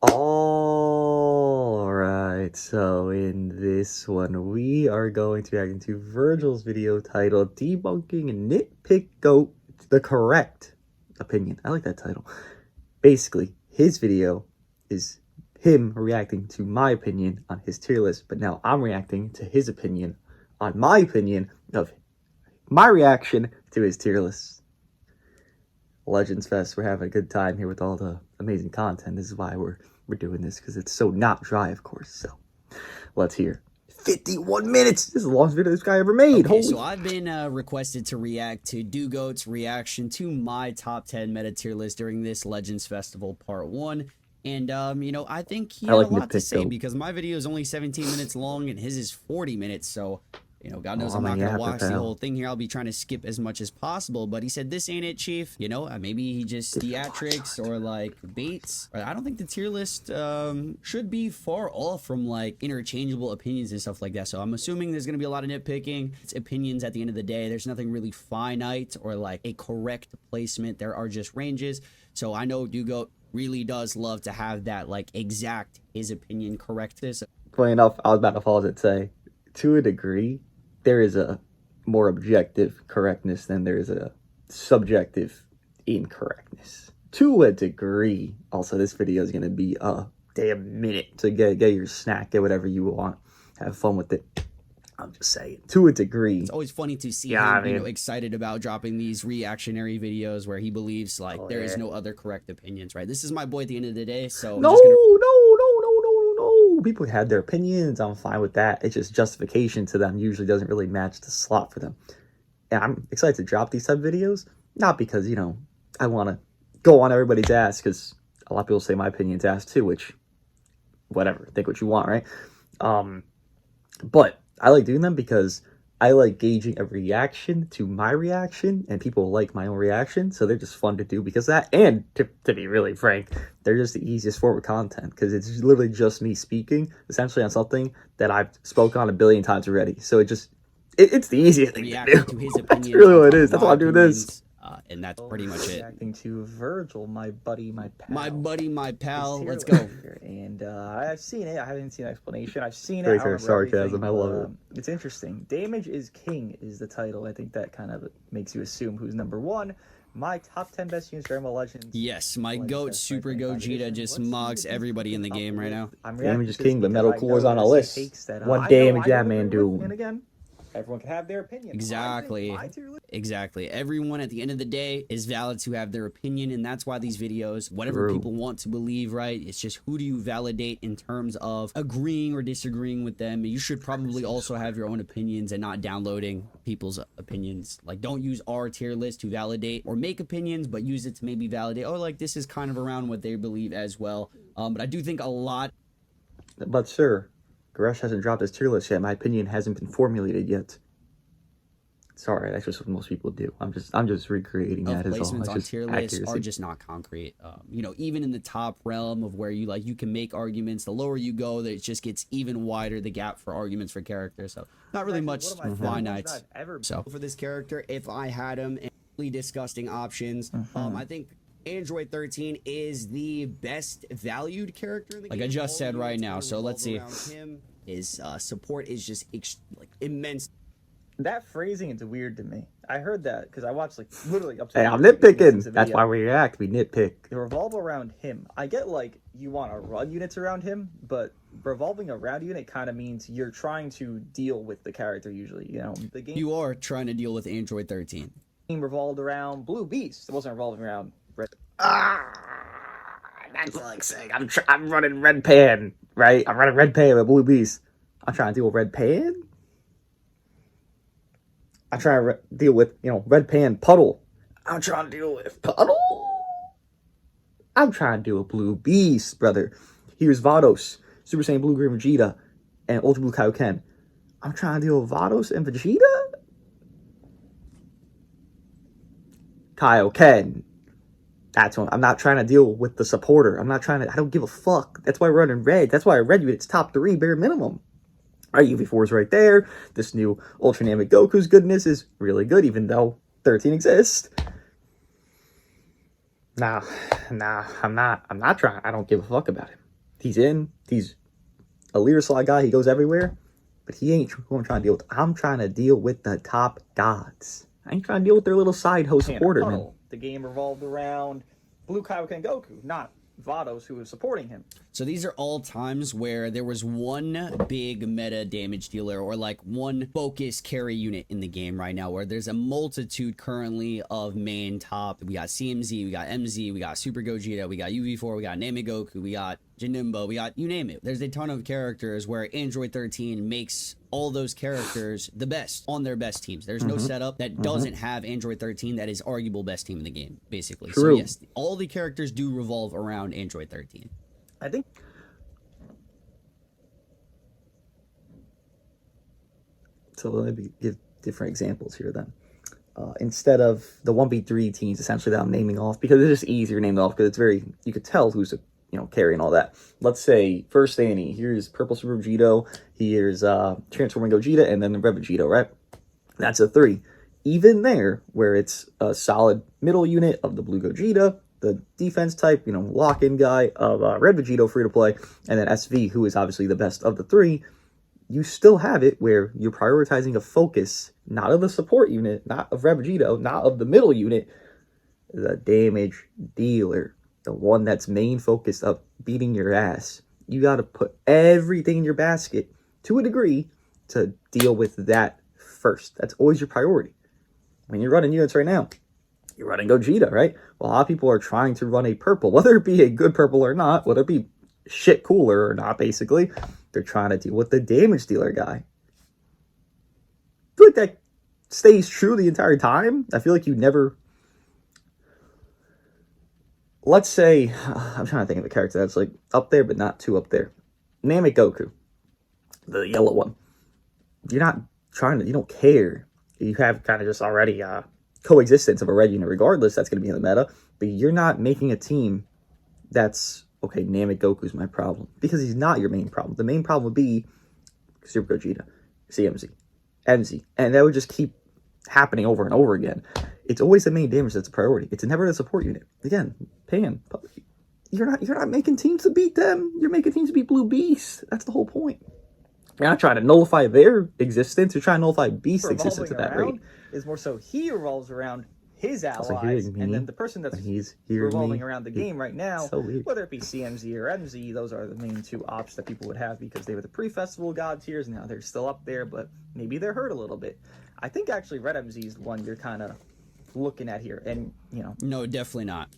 Alright, so in this one, we are going to react into Virgil's video titled Debunking Nitpick Goat the Correct Opinion. I like that title. Basically, his video is him reacting to my opinion on his tier list, but now I'm reacting to his opinion on my opinion of my reaction to his tier list. Legends Fest, we're having a good time here with all the amazing content. This is why we're doing this, because it's so not dry, of course. So let's hear 51 minutes. This is the longest video this guy ever made. Okay, so I've been requested to react to Dooogote's reaction to my top 10 meta tier list during this Legends Festival Part 1. And, you know, I think he had a lot to say because my video is only 17 minutes long and his is 40 minutes. So, you know, God knows I'm not going to watch the whole thing here. I'll be trying to skip as much as possible. But he said, this ain't it, Chief. You know, maybe he just theatrics or, like, baits. I don't think the tier list should be far off from, like, interchangeable opinions and stuff like that. So I'm assuming there's going to be a lot of nitpicking. It's opinions at the end of the day. There's nothing really finite or, like, a correct placement. There are just ranges. So I know Dooogote really does love to have that, like, exact his opinion correctness. Funny enough, I was about to pause it and say, to a degree, there is a more objective correctness than there is a subjective incorrectness. To a degree. Also, this video is going to be a damn minute to get your snack, get whatever you want, have fun with it. I'm just saying, to a degree. It's always funny to see him, you know, excited about dropping these reactionary videos where he believes, like, there is no other correct opinions, right? This is my boy at the end of the day, so... No. People had their opinions. I'm fine with that. It's just justification to them usually doesn't really match the slot for them. And I'm excited to drop these type of videos, not because, you know, I want to go on everybody's ass, because a lot of people say my opinion's ass too, which, whatever, think what you want, right? But I like doing them because I like gauging a reaction to my reaction, and people like my own reaction, so they're just fun to do because of that. And to be really frank, they're just the easiest form of content because it's literally just me speaking essentially on something that I've spoken on a billion times already. So it's the easiest thing to do. To his opinion, that's really what it is. That's why I'm doing this. And that's pretty much it. Reacting to Virgil, my buddy, my pal. My buddy, my pal. Let's go. And I've seen it. I haven't seen an explanation. I've seen it. Very fair sarcasm. I love it. It's interesting. Damage is king is the title. I think that kind of makes you assume who's number one. My top 10 best units Dragon Ball Legends. Yes, my goat, Super Gogeta, just mugs everybody in the game right now. Damage is king, but Metal Core is on a list. What damage that man do? And again, everyone can have their opinion. Exactly. Everyone at the end of the day is valid to have their opinion, and that's why these videos, whatever people want to believe, right? It's just who do you validate in terms of agreeing or disagreeing with them. You should probably also have your own opinions and not downloading people's opinions. Like, don't use our tier list to validate or make opinions, but use it to maybe validate, oh, like, this is kind of around what they believe as well. But I do think a lot... But, sir, Goresh hasn't dropped his tier list yet. My opinion hasn't been formulated yet. Sorry, that's just what most people do. I'm just recreating that as all. Placements on tier lists are just not concrete. You know, even in the top realm of where you can make arguments, the lower you go, that it just gets even wider, the gap for arguments for characters. So not really much finite. So for this character, if I had him, and really disgusting options, I think Android 13 is the best valued character in the game. Like I just said right now. So let's see. His support is just immense. That phrasing is weird to me. I heard that because I watched, like, literally up to... Hey, I'm nitpicking. That's why we react. We nitpick. They revolve around him. I get, like, you want to run units around him, but revolving around unit kind of means you're trying to deal with the character usually, you know? The game... You are trying to deal with Android 13. Revolved around Blue Beast. It wasn't revolving around Red... That's like saying I'm running Red Pan, right? I'm running Red Pan with Blue Beast. I'm trying to deal with Red Pan? I'm trying to deal with, you know, Red Pan Puddle. I'm trying to deal with Puddle. I'm trying to deal with Blue Beast, brother. Here's Vados, Super Saiyan Blue Green Vegeta, and Ultra Blue Kaioken. I'm trying to deal with Vados and Vegeta? Kaioken. That's what I'm not trying to deal with the supporter. I don't give a fuck. That's why we're running red. That's why I read you it's top 3 bare minimum. All right, UV4 is right there. This new Ultra Namek Goku's goodness is really good, even though 13 exists. Nah, I'm not trying. I don't give a fuck about him. He's a leader slot guy. He goes everywhere, but he ain't going to try to deal with. I'm trying to deal with the top gods. I ain't trying to deal with their little side host supporter, man. The game revolved around Blue Kaioken and Goku, not Vados, who was supporting him. So these are all times where there was one big meta damage dealer or like one focus carry unit in the game right now, where there's a multitude currently of main top. We got CMZ, we got MZ, we got Super Gogeta, we got UV4, we got Namegoku, we got Janemba, we got you name it. There's a ton of characters where Android 13 makes all those characters the best on their best teams. There's no setup that doesn't have Android 13 that is arguable best team in the game, basically. True. So yes, all the characters do revolve around Android 13. I think. So let me give different examples here then. Instead of the 1v3 teams, essentially, that I'm naming off, because it's just easier to name off, because it's very, you could tell who's a, carry and all that. Let's say, first Annie, here's Purple Super Vegito, here's Transforming Gogeta, and then the Red Vegito, right? That's a 3. Even there, where it's a solid middle unit of the Blue Gogeta, the defense type, lock-in guy of Red Vegito, free to play, and then SV, who is obviously the best of the 3, you still have it where you're prioritizing a focus, not of the support unit, not of Red Vegito, not of the middle unit, the damage dealer, the one that's main focused of beating your ass. You got to put everything in your basket, to a degree, to deal with that first. That's always your priority. When you're running units right now, you're running Gogeta, right? Well, a lot of people are trying to run a purple, whether it be a good purple or not, whether it be shit cooler or not, basically. They're trying to deal with the damage dealer guy. I feel like that stays true the entire time. I feel like you never... Let's say... I'm trying to think of a character that's like up there, but not too up there. Namegoku. The yellow one. You're not trying to... You don't care. You have kind of just already coexistence of a red unit regardless. That's going to be in the meta. But you're not making a team that's... Okay, Namegoku's my problem. Because he's not your main problem. The main problem would be Super Gogeta, CMZ, MZ. And that would just keep happening over and over again. It's always the main damage that's a priority. It's never the support unit. Again, Pan, you're not making teams to beat them. You're making teams to beat Blue Beast. That's the whole point. You're not trying to nullify their existence. You're trying to nullify Beast's existence at that rate. Is more so he revolves around his allies, and then the person that's revolving around the game right now, whether it be CMZ or MZ, those are the main two ops that people would have because they were the pre-festival god tiers. Now they're still up there, but maybe they're hurt a little bit. I think actually Red MZ is the one you're kind of looking at here, and No, definitely not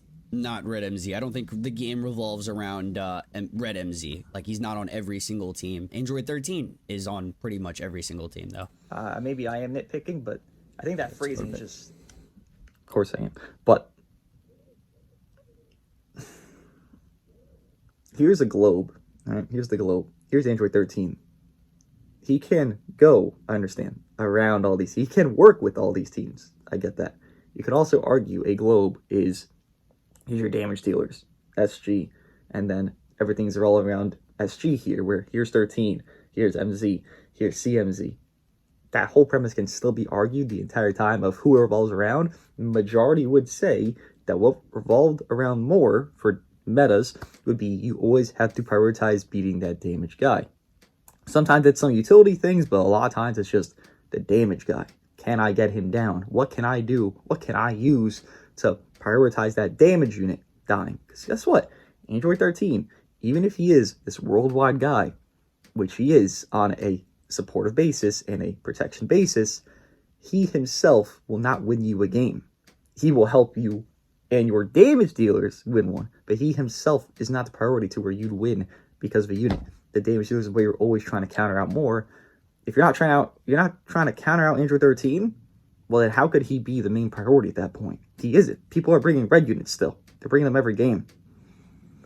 Red MZ. I don't think the game revolves around Red MZ. Like, he's not on every single team. Android 13 is on pretty much every single team, though. Maybe I am nitpicking, but I think that phrasing is just... Of course I am. But here's a globe. All right, here's the globe. Here's Android 13. He can go, I understand, around all these. He can work with all these teams. I get that. You could also argue a globe is, here's your damage dealers, SG, and then everything's all around SG here, where here's 13, here's MZ, here's CMZ. That whole premise can still be argued the entire time of who it revolves around. Majority would say that what revolved around more for metas would be you always have to prioritize beating that damage guy. Sometimes it's some utility things, but a lot of times it's just the damage guy. Can I get him down? What can I do? What can I use to prioritize that damage unit dying? Because guess what? Android 13, even if he is this worldwide guy, which he is on a supportive basis and a protection basis, he himself will not win you a game. He will help you and your damage dealers win one, but he himself is not the priority to where you'd win because of a unit. The damage dealers is where you're always trying to counter out more. If you're not trying to counter out Android 13, well then how could he be the main priority at that point? He isn't. People are bringing red units still. They're bringing them every game.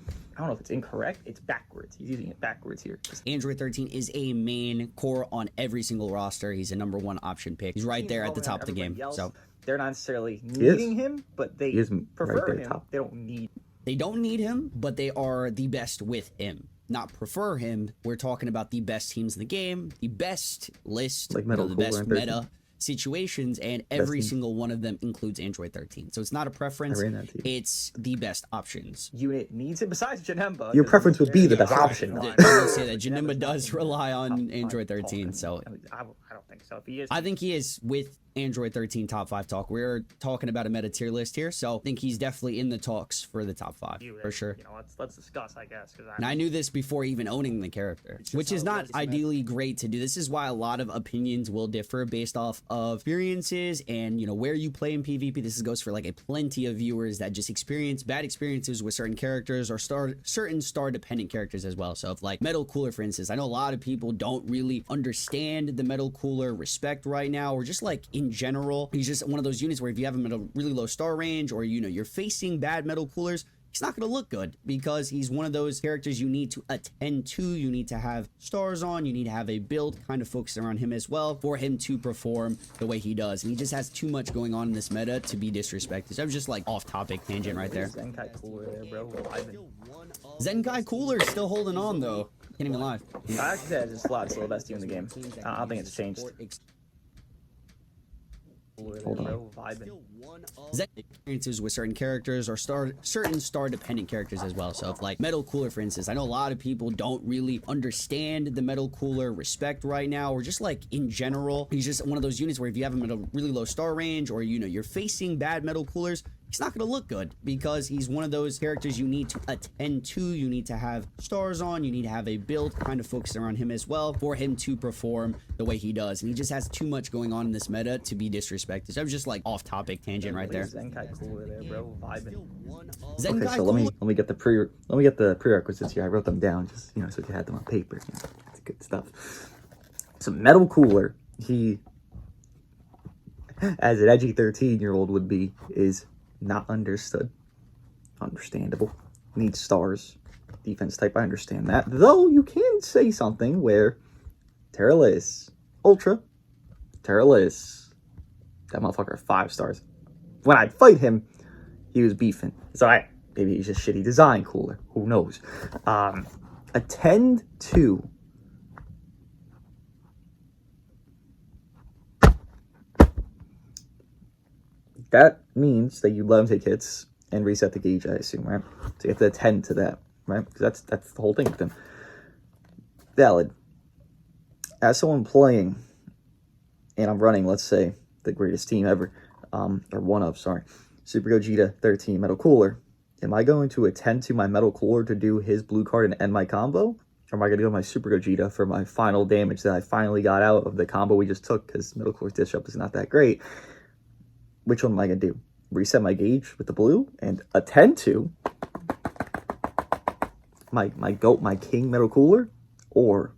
I don't know if it's incorrect. It's backwards. He's using it backwards here. Android 13 is a main core on every single roster. He's a number one option pick. He's right there at the top of the game. So they're not necessarily needing him, but they prefer him. They don't need. They don't need him, but they are the best with him. Not prefer him. We're talking about the best teams in the game, the best list, like the best meta. situations, and every single one of them includes Android 13. So it's not a preference. It's the best options. Unit needs it besides Janemba. Your preference would be the best option. I will say that Janemba does rely on Android 13. So I don't think so. If he is, I think he is with Android 13 top 5 talk. We're talking about a meta tier list here, so I think he's definitely in the talks for the top 5 for sure. Let's discuss, I guess. And I knew this before even owning the character, which is not ideally great to do. This is why a lot of opinions will differ based off of experiences and where you play in PvP. This goes for like a plenty of viewers that just experience bad experiences with certain characters or certain star dependent characters as well. So if like Metal Cooler, for instance, I know a lot of people don't really understand the Metal Cooler respect right now, or just like in general, he's just one of those units where if you have him at a really low star range, or you're facing bad Metal Coolers, he's not going to look good, because he's one of those characters you need to attend to. You need to have stars on. You need to have a build kind of focused around him as well for him to perform the way he does. And he just has too much going on in this meta to be disrespected. So I was just like off topic tangent right there. Zenkai Cooler there, bro. Zenkai Cooler is still holding on though. Can't even lie. I actually said it's flat, still the best team in the game. I don't think it's changed. Hold on. Experiences with certain characters or certain star dependent characters as well. So if like Metal Cooler, for instance, I know a lot of people don't really understand the Metal Cooler respect right now, or just like in general, he's just one of those units where if you have him at a really low star range, or you're facing bad Metal Coolers, he's not going to look good, because he's one of those characters you need to attend to. You need to have stars on. You need to have a build kind of focused around him as well for him to perform the way he does. And he just has too much going on in this meta to be disrespected. So I was just like off topic tangent right there. Zenkai Cooler there, bro. Okay, so let me get the prerequisites here. I wrote them down just so you had them on paper. That's good stuff. So Metal Cooler, he, as an edgy 13-year-old would be, is not understood. Understandable. Needs stars. Defense type, I understand that. Though you can say something where Terralis, Ultra, Terralis, that motherfucker 5 stars. When I'd fight him, he was beefing. So maybe he's just shitty design cooler. Who knows? Attend to. That means that you let him take hits and reset the gauge, I assume, right? So you have to attend to that, right? Because that's the whole thing with him. Valid. As someone playing, and I'm running, let's say, the greatest team ever, or one of, sorry, Super Gogeta 13 Metal Cooler, am I going to attend to my Metal Cooler to do his blue card and end my combo? Or am I going to go to my Super Gogeta for my final damage that I finally got out of the combo we just took, because Metal Cooler's disrupt is not that great? Which one am I going to do? Reset my gauge with the blue and attend to my GOAT, my King Metal Cooler? Or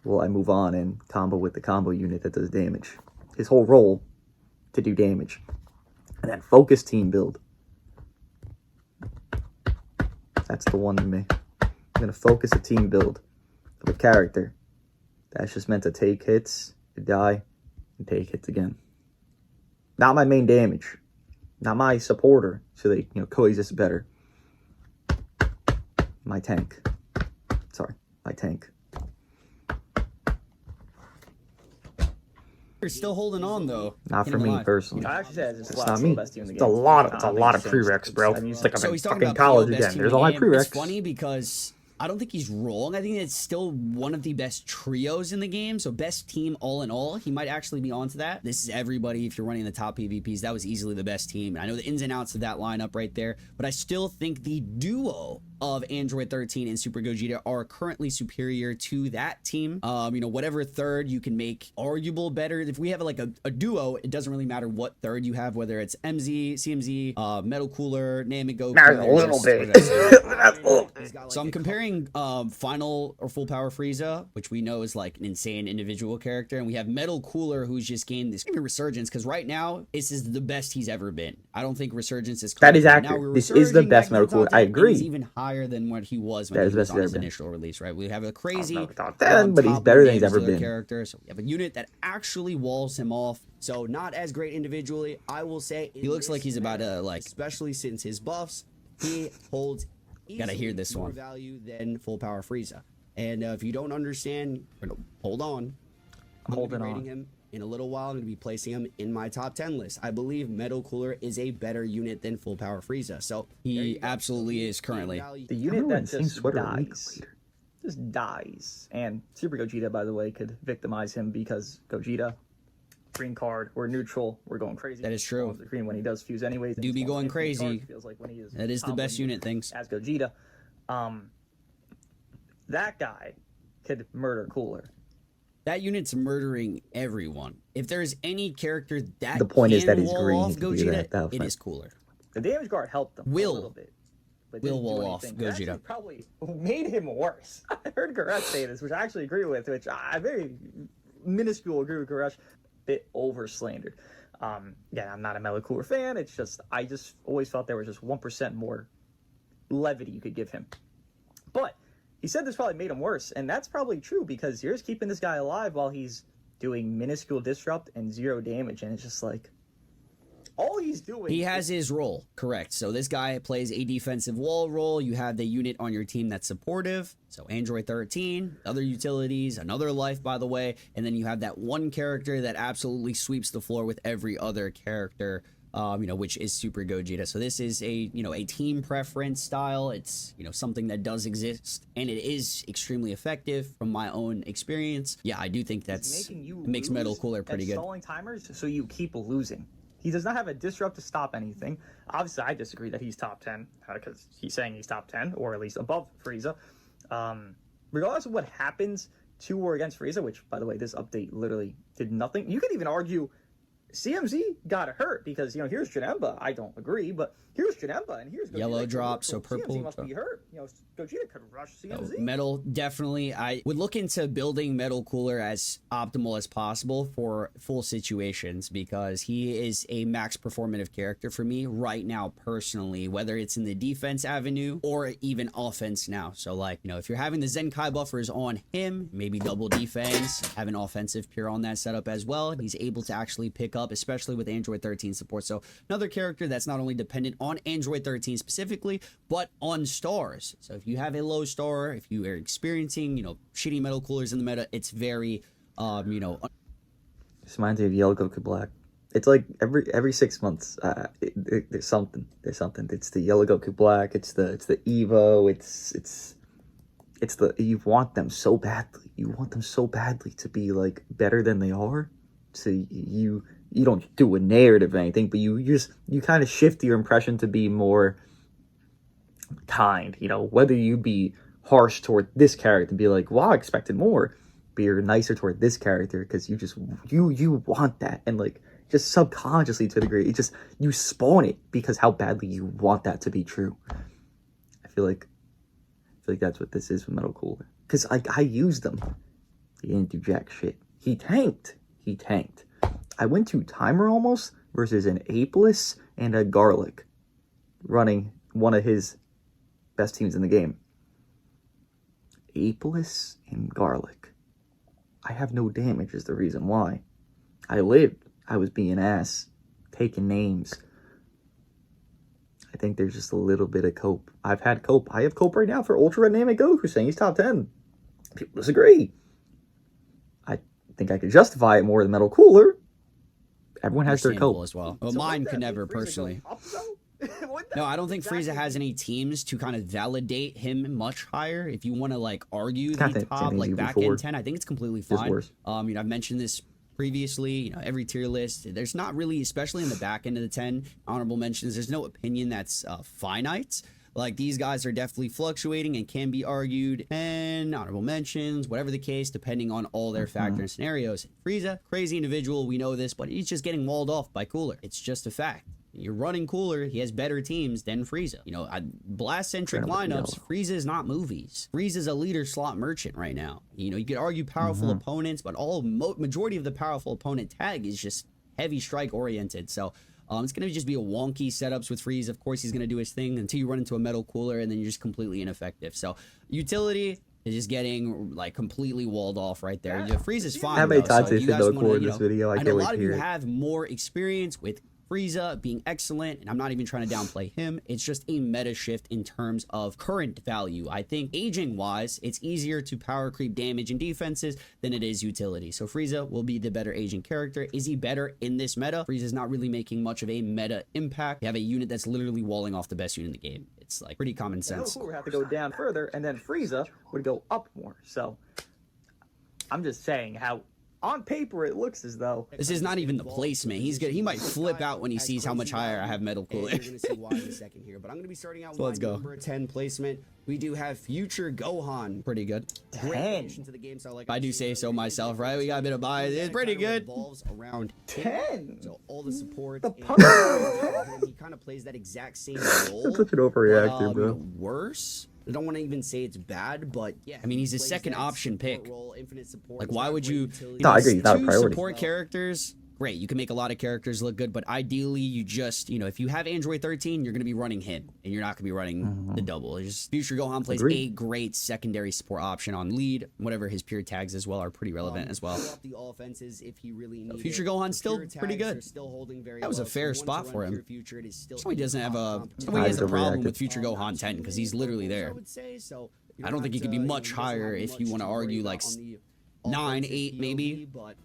will I move on and combo with the combo unit that does damage? His whole role to do damage. And then focus team build. That's the one to me. I'm going to focus a team build of a character that's just meant to take hits, to die, and take hits again. Not my main damage. Not my supporter, so they coexist better. My tank. Sorry, my tank. You're still holding on though. Not for me personally. I actually said it's not me. It's a lot of prereqs, bro. It's like I'm in fucking college again. There's a lot of prereqs. It's funny because I don't think he's wrong. I think it's still one of the best trios in the game. So best team all in all. He might actually be onto that. This is everybody. If you're running the top PvPs, that was easily the best team. I know the ins and outs of that lineup right there, but I still think the duo of Android 13 and Super Gogeta are currently superior to that team. Whatever third you can make arguable better. If we have like a duo, it doesn't really matter what third you have, whether it's MZ, CMZ, Metal Cooler, Namigo. A little bit. So I'm comparing Final or Full Power Frieza, which we know is like an insane individual character, and we have Metal Cooler, who's just gained this Resurgence, because right now this is the best he's ever been. I don't think Resurgence is that is accurate. This is the best Metal Cooler. I agree. He's even higher than what he was when he was on his initial release, right? We have a crazy but he's better than he's ever been. Character. So we have a unit that actually walls him off. So not as great individually, I will say. He looks like he's about to, especially since his buffs, he holds gotta hear this one. More value than Full Power Frieza. And if you don't understand, hold on. I'm holding rating on. him in a little while, I'm going to be placing him in my top 10 list. I believe Metal Cooler is a better unit than Full Power Frieza. So he absolutely is currently. The unit that just dies. And Super Gogeta, by the way, could victimize him because Gogeta, green card, we're neutral, we're going crazy. That is true. The green when he does fuse anyways. Do be going crazy. Feels like when he is that is the best unit things. As Gogeta. That guy could murder Cooler. That unit's murdering everyone. If there's any character that the point is that he's green, off Gogeta, it is Cooler. The damage guard helped him a little bit. Will wall off Gogeta. Probably made him worse. I heard Goresh say this, which I actually agree with, which I very minuscule agree with Goresh. Bit over slandered. Yeah, I'm not a Metal Cooler fan. It's just I just always felt there was just 1% more levity you could give him. But he said this probably made him worse, and that's probably true because you're just keeping this guy alive while he's doing minuscule disrupt and 0 damage, and it's just like all he's doing. He has his role, correct. So this guy plays a defensive wall role. You have the unit on your team that's supportive. So Android 13, other utilities, another life, by the way. And then you have that one character that absolutely sweeps the floor with every other character, which is Super Gogeta. So this is a team preference style. It's, something that does exist and it is extremely effective from my own experience. Yeah, I do think it makes Metal Cooler pretty good. Stalling timers so you keep losing. He does not have a disrupt to stop anything. Obviously, I disagree that he's top 10 because he's saying he's top 10 or at least above Frieza. Regardless of what happens to or against Frieza, which, by the way, this update literally did nothing. You could even argue CMZ got hurt because, here's Janemba. I don't agree, but here's Janemba and here's Gogeta. Yellow drop, so purple. CMZ must be hurt. Gogeta could rush CMZ. So Metal, definitely. I would look into building Metal Cooler as optimal as possible for full situations because he is a max performative character for me right now personally, whether it's in the defense avenue or even offense now. So if you're having the Zenkai buffers on him, maybe double defense, have an offensive pure on that setup as well, and he's able to actually pick up, especially with Android 13 support. So another character that's not only dependent on Android 13 specifically, but on stars. So if you have a low star, if you are experiencing, shitty Metal Coolers in the meta, it's very, This reminds me of Yellow Goku Black. It's like every 6 months, there's something. It's the Yellow Goku Black. It's the Evo. It's the you want them so badly. You want them so badly to be like better than they are. So you don't do a narrative or anything, but you kind of shift your impression to be more kind, whether you be harsh toward this character and be like, wow, I expected more, but you're nicer toward this character because you want that, and just subconsciously to a degree, you spawn it because how badly you want that to be true. I feel like that's what this is with Metal Cooler, because I used them. He didn't do jack shit. He tanked. I went to timer almost versus an Apeless and a Garlic running one of his best teams in the game. Apeless and Garlic. I have no damage is the reason why. I lived. I was being ass. Taking names. I think there's just a little bit of cope. I've had cope. I have cope right now for Ultra Dynamic Goku saying he's top 10. People disagree. I think I could justify it more than Metal Cooler. Everyone has their cope as well. Well, mine could never personally. No, I don't think Frieza has any teams to kind of validate him much higher. If you want to argue the top back end 10, I think it's completely fine. I've mentioned this previously. Every tier list, there's not really, especially in the back end of the 10 honorable mentions, there's no opinion that's finite. These guys are definitely fluctuating and can be argued, and honorable mentions, whatever the case, depending on all their factor and scenarios. Frieza, crazy individual, we know this, but he's just getting walled off by Cooler. It's just a fact. You're running Cooler, he has better teams than Frieza. Blast-centric lineups, Frieza is not movies. Frieza's a leader slot merchant right now. You could argue powerful opponents, but majority of the powerful opponent tag is just heavy strike oriented. So it's going to just be a wonky setups with Frieza. Of course, he's going to do his thing until you run into a Metal Cooler, and then you're just completely ineffective. So utility is just getting completely walled off right there. Frieza's fine. How many times did you record this video? I know a lot of you have more experience with Frieza being excellent, and I'm not even trying to downplay him. It's just a meta shift in terms of current value. I think aging-wise, it's easier to power creep damage and defenses than it is utility. So Frieza will be the better aging character. Is he better in this meta? Frieza's not really making much of a meta impact. You have a unit that's literally walling off the best unit in the game. It's like pretty common sense. Goku would have to go down further, and then Frieza would go up more. So I'm just saying how on paper it looks as though this is not even the placement. He's good. He might flip out when he sees how much higher I have metal cooler. You're gonna see why in a second here, but I'm gonna be starting out with number 10 placement. We do have future Gohan, pretty good. 10 to the game, so like I do say so myself, right? We got a bit of bias. It's pretty good. Revolves around 10. So all the support. He kind of plays that exact same role. That's such an overreactor, bro. Worse. I don't want to even say it's bad, but yeah, I mean, he's a second option pick. Like, why would you? No, I agree. He's not a two priority. Support characters, great. You can make a lot of characters look good, but ideally, you just, if you have Android 13, you're going to be running him, and you're not going to be running the double. It's just Future Gohan plays a great secondary support option on lead. Whatever his pure tags as well are pretty relevant as well. The offenses if he really needs Future Gohan's still pretty good. Still holding very that was a low, fair so spot for him. Future, it is still Somebody doesn't have a. Somebody has a problem with Future Gohan 10 because he's literally there. I don't think he could be much higher if you want to argue like 9, 8 maybe. But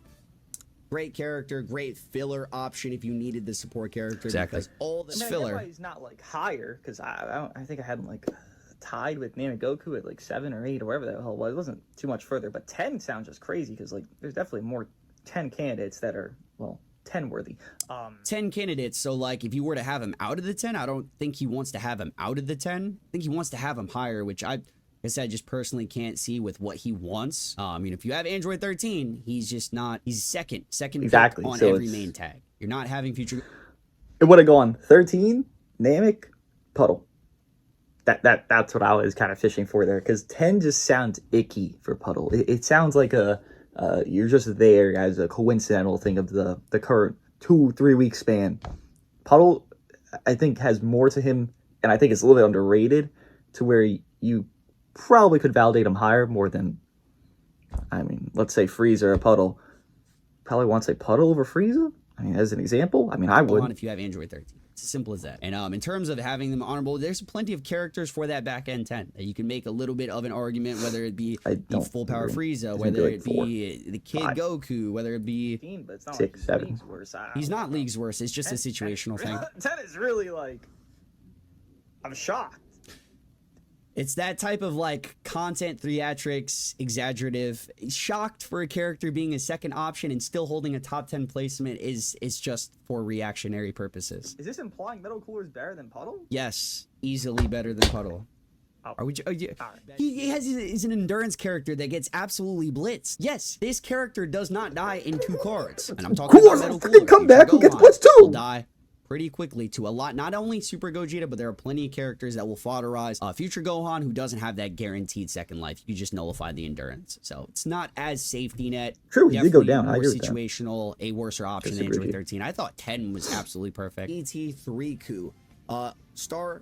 great character, great filler option if you needed the support character. Exactly. All the filler. He's not like higher because I think I had him like tied with Namek Goku at like 7 or 8 or whatever the hell it was. It wasn't too much further, but 10 sounds just crazy because like there's definitely more 10 candidates that are 10 worthy. 10 candidates. So like if you were to have him out of the 10, I don't think he wants to have him out of the 10. I think he wants to have him higher, which I said, just personally can't see with what he wants. If you have Android 13, he's just not. He's second exactly on so every main tag. You're not having Future. It would have gone 13, Namek, Puddle. That's what I was kind of fishing for there because 10 just sounds icky for Puddle. It sounds like you're just there as a coincidental thing of the current 2-3 week span. Puddle, I think, has more to him, and I think it's a little bit underrated to where you probably could validate him higher more than, let's say Frieza or Puddle. Probably want to say Puddle over Frieza? As an example, I would. If you have Android 13. It's as simple as that. And in terms of having them honorable, there's plenty of characters for that back end 10 that you can make a little bit of an argument, whether it be the full power Frieza, whether it be the kid Goku, whether it be 6, 7. He's not leagues worse. It's just a situational thing. 10 is really like, I'm shocked. It's that type of like content theatrics, exaggerative. Shocked for a character being a second option and still holding a top 10 placement is just for reactionary purposes. Is this implying Metal Cooler is better than Puddle? Yes, easily better than Puddle. Are we? He's an endurance character that gets absolutely blitzed. Yes, this character does not die in 2 cards, and I'm talking about Metal Cooler. Come back, who gets blitzed too? Will die pretty quickly to a lot. Not only Super Gogeta, but there are plenty of characters that will foderize Future Gohan, who doesn't have that guaranteed second life. You just nullify the endurance, so it's not as safety net. True, he did go down. More I agree situational, a worser option than Android 13. I thought 10 was absolutely perfect. GT3Ku, star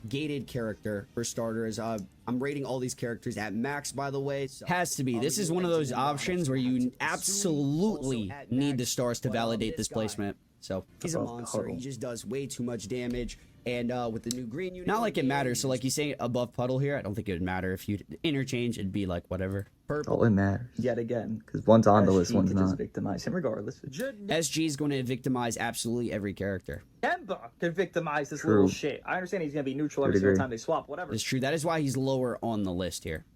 gated character for starters. I'm rating all these characters at max, by the way. So, has to be. This is one of those options where you absolutely need the stars to validate this placement. So he's a monster. He just does way too much damage. And with the new green unit, not like it matters. So like you say above Puddle here, I don't think it would matter if you interchange. It'd be like whatever. Purple. Oh, it matters Yet again, because one's on the list, one's not. Just victimize him regardless. SG is going to victimize absolutely every character. Kemba can victimize this little shit. I understand he's going to be neutral every single time they swap. Whatever. It's true. That is why he's lower on the list here.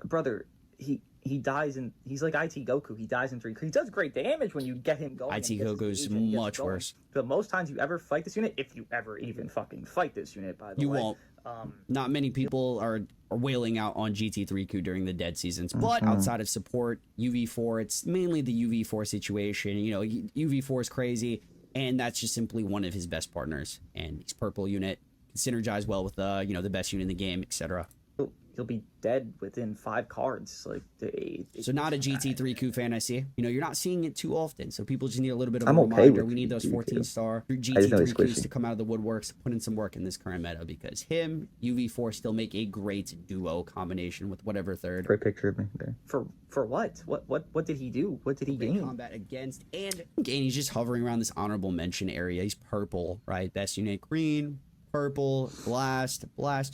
Brother, he dies in. He's like IT Goku. He dies in 3. He does great damage when you get him going. IT Goku's much worse. But most times you ever fight this unit, if you ever even fucking fight this unit, by the way, you won't. Not many people are wailing out on GT3Ku during the dead seasons, but outside of support, UV4, it's mainly the UV4 situation. UV4 is crazy, and that's just simply one of his best partners. And he's purple unit, can synergize well with the best unit in the game, etc. he'll be dead within 5 cards. Like, so not a GT3Q fan, I see. You know, you're not seeing it too often, so people just need a little bit of a reminder. We need those 14-star GT3Qs to come out of the woodworks, put in some work in this current meta, because him, UV4 still make a great duo combination with whatever third. Great picture of me there. For what? What did he do? What did he gain? Combat against and gain. He's just hovering around this honorable mention area. He's purple, right? Best unit green, purple, blast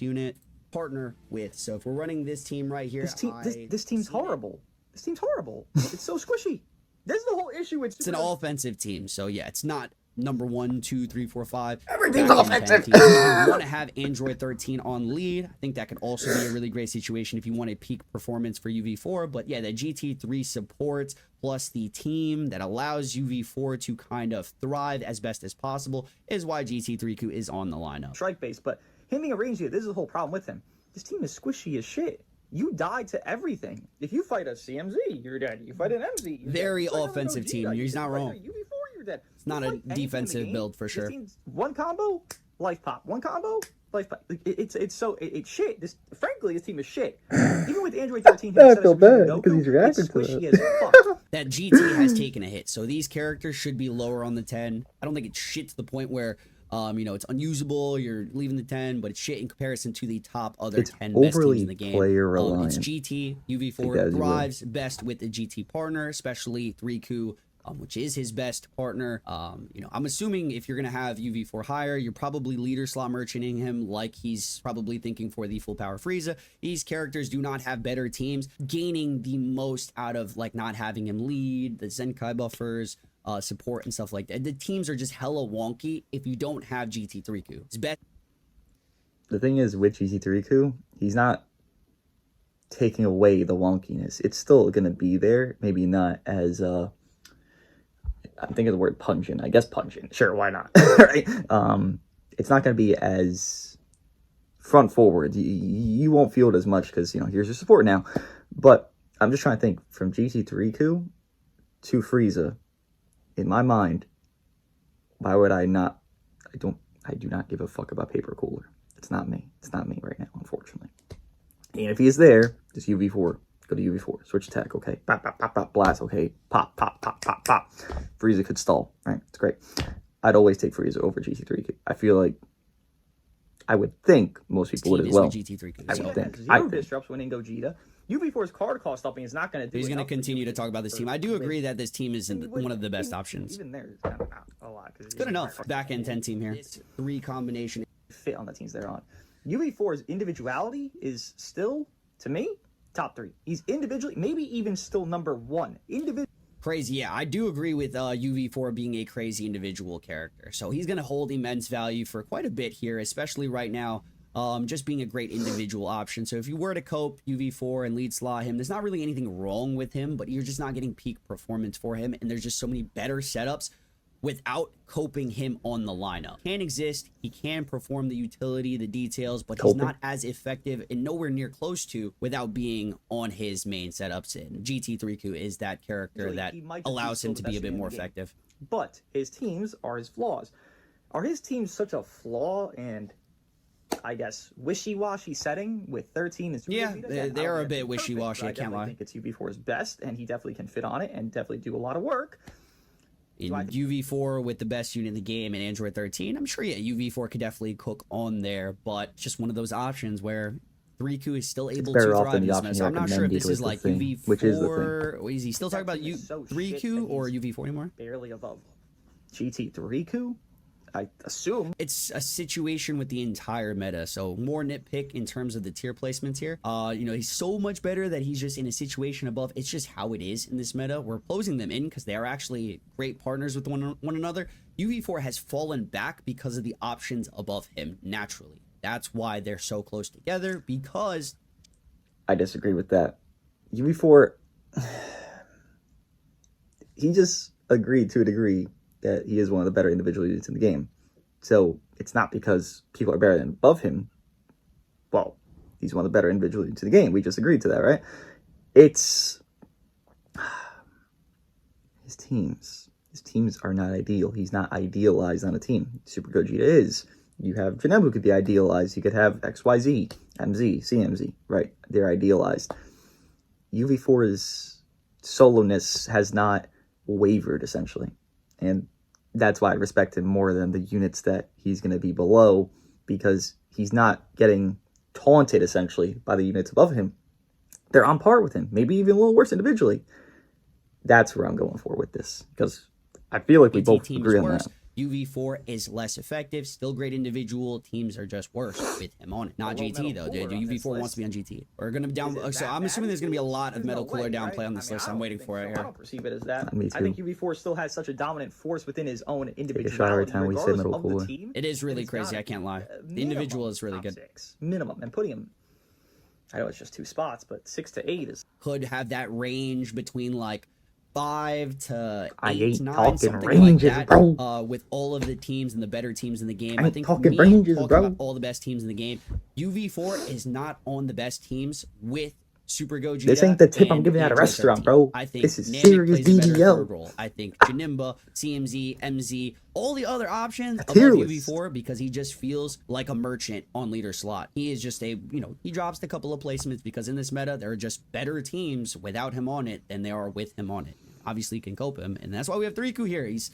unit. Partner with. So if we're running this team right here, this team's horrible. This team's horrible. It's so squishy. This is the whole issue. It's an all-offensive team, so yeah, it's not number 1, 2, 3, 4, 5. Everything's offensive. If you want to have Android 13 on lead, I think that could also be a really great situation if you want a peak performance for UV4. But yeah, the GT3 supports plus the team that allows UV4 to kind of thrive as best as possible is why GT3Q is on the lineup. Strike base, but him being a range unit, this is the whole problem with him. This team is squishy as shit. You die to everything. If you fight a CMZ, you're dead. You fight an MZ, very offensive team. He's not wrong. UV4, you're dead. It's not a defensive build for sure. One combo, life pop. One combo, life pop. It's shit. Frankly, this team is shit. Even with Android 13, I feel bad because he's reacting to that. That GT has taken a hit, so these characters should be lower on the 10. I don't think it's shit to the point where you know, it's unusable, you're leaving the 10, but it's shit in comparison to the top other 10 best teams in the game. It's GT, UV4 thrives best with the GT partner, especially 3Q, which is his best partner. You know, I'm assuming if you're going to have UV4 higher, you're probably leader slot merchanting him like he's probably thinking for the full power Frieza. These characters do not have better teams, gaining the most out of like not having him lead, the Zenkai buffers, support and stuff like that. The teams are just hella wonky if you don't have GT3Q. It's best. The thing is with GT3Q, he's not taking away the wonkiness. It's still gonna be there. Maybe not as I'm thinking of the word pungent. I guess pungent. Sure, why not? Right? It's not gonna be as front forward. You won't feel it as much because, you know, here's your support now. But I'm just trying to think from GT3Q to Frieza. In my mind, why would I not? I do not give a fuck about paper cooler. It's not me. It's not me right now, unfortunately. And if he is there, just UV4. Go to UV4. Switch attack. Okay. Pop, pop, pop, pop. Blast. Okay. Pop, pop, pop, pop, pop. Frieza could stall. Right. It's great. I'd always take Frieza over GT3. I feel like I would think most people would as well. GT3. I would think. Zero disrupts winning Gogeta. UV4's card cost stopping is not going to do. He's going to continue to talk about this team. I do agree that this team is one of the best options. Even there is kind of not a lot. It's good enough. Back end 10 team here. It's 3 combination. Fit on the teams they're on. UV4's individuality is still, to me, top 3. He's individually, maybe even still number 1. Crazy, yeah. I do agree with UV4 being a crazy individual character. So he's going to hold immense value for quite a bit here, especially right now. Just being a great individual option. So if you were to cope UV4 and lead slot him, there's not really anything wrong with him, but you're just not getting peak performance for him. And there's just so many better setups without coping him on the lineup. He can exist, he can perform the utility, the details, but he's not as effective and nowhere near close to without being on his main setups. And GT3Q is that character that allows him to be a bit more effective. But his teams are his flaws. Are his teams such a flaw and, I guess, wishy-washy setting with 13 and 3? Yeah, they are a bit wishy-washy, I can't lie. I think it's UV4's best, and he definitely can fit on it and definitely do a lot of work. In UV4 with the best unit in the game and Android 13, I'm sure, yeah, UV4 could definitely cook on there, but it's just one of those options where 3Q is still able to thrive in this mess. So I'm not sure if this is like UV4, which is the thing. Is he still talking about 3Q or UV4 anymore? Barely above GT3Q? I assume it's a situation with the entire meta, so more nitpick in terms of the tier placements here. You know, he's so much better that he's just in a situation above. It's just how it is in this meta. We're closing them in because they are actually great partners with one another. UV4 has fallen back because of the options above him naturally. That's why they're so close together, because I disagree with that. UV4, he just agreed to a degree that he is one of the better individual units in the game. So it's not because people are better than above him. Well, he's one of the better individual units in the game. We just agreed to that, right? It's his teams. His teams are not ideal. He's not idealized on a team. Super Gogeta is. You have Janembu could be idealized. You could have XYZ, MZ, CMZ, right? They're idealized. UV4's soloness has not wavered, essentially. And that's why I respect him more than the units that he's going to be below, because he's not getting taunted, essentially, by the units above him. They're on par with him, maybe even a little worse individually. That's where I'm going for with this, because I feel like we both agree on that. UV4 is less effective, still great individual. Teams are just worse with him on it. Not GT though. UV4 wants to be on GT. We're gonna down. So I'm assuming there's gonna be a lot of metal cooler downplay on this list. I'm waiting for it here. I don't perceive it as that. I think UV4 still has such a dominant force within his own individuality. Take a shot every time we say metal cooler. It is really crazy. I can't lie. The individual is really good. Minimum, and putting him. I know it's just 2 spots, but 6 to 8 is. Could have that range between like 5 to 8, I ain't 9, talking something ranges, like that, bro. with all of the teams and the better teams in the game. I I think talking ranges, talking bro. about all the best teams in the game. UV4 is not on the best teams with Super Gogeta. This ain't the tip I'm giving at a restaurant, bro. I think this is Namek serious plays a better DDL. third role. I think Janemba, CMZ, MZ, all the other options above UV4, because he just feels like a merchant on leader slot. He is just a, he drops a couple of placements because in this meta, there are just better teams without him on it than there are with him on it. Obviously can cope him, and that's why we have Riku here. He's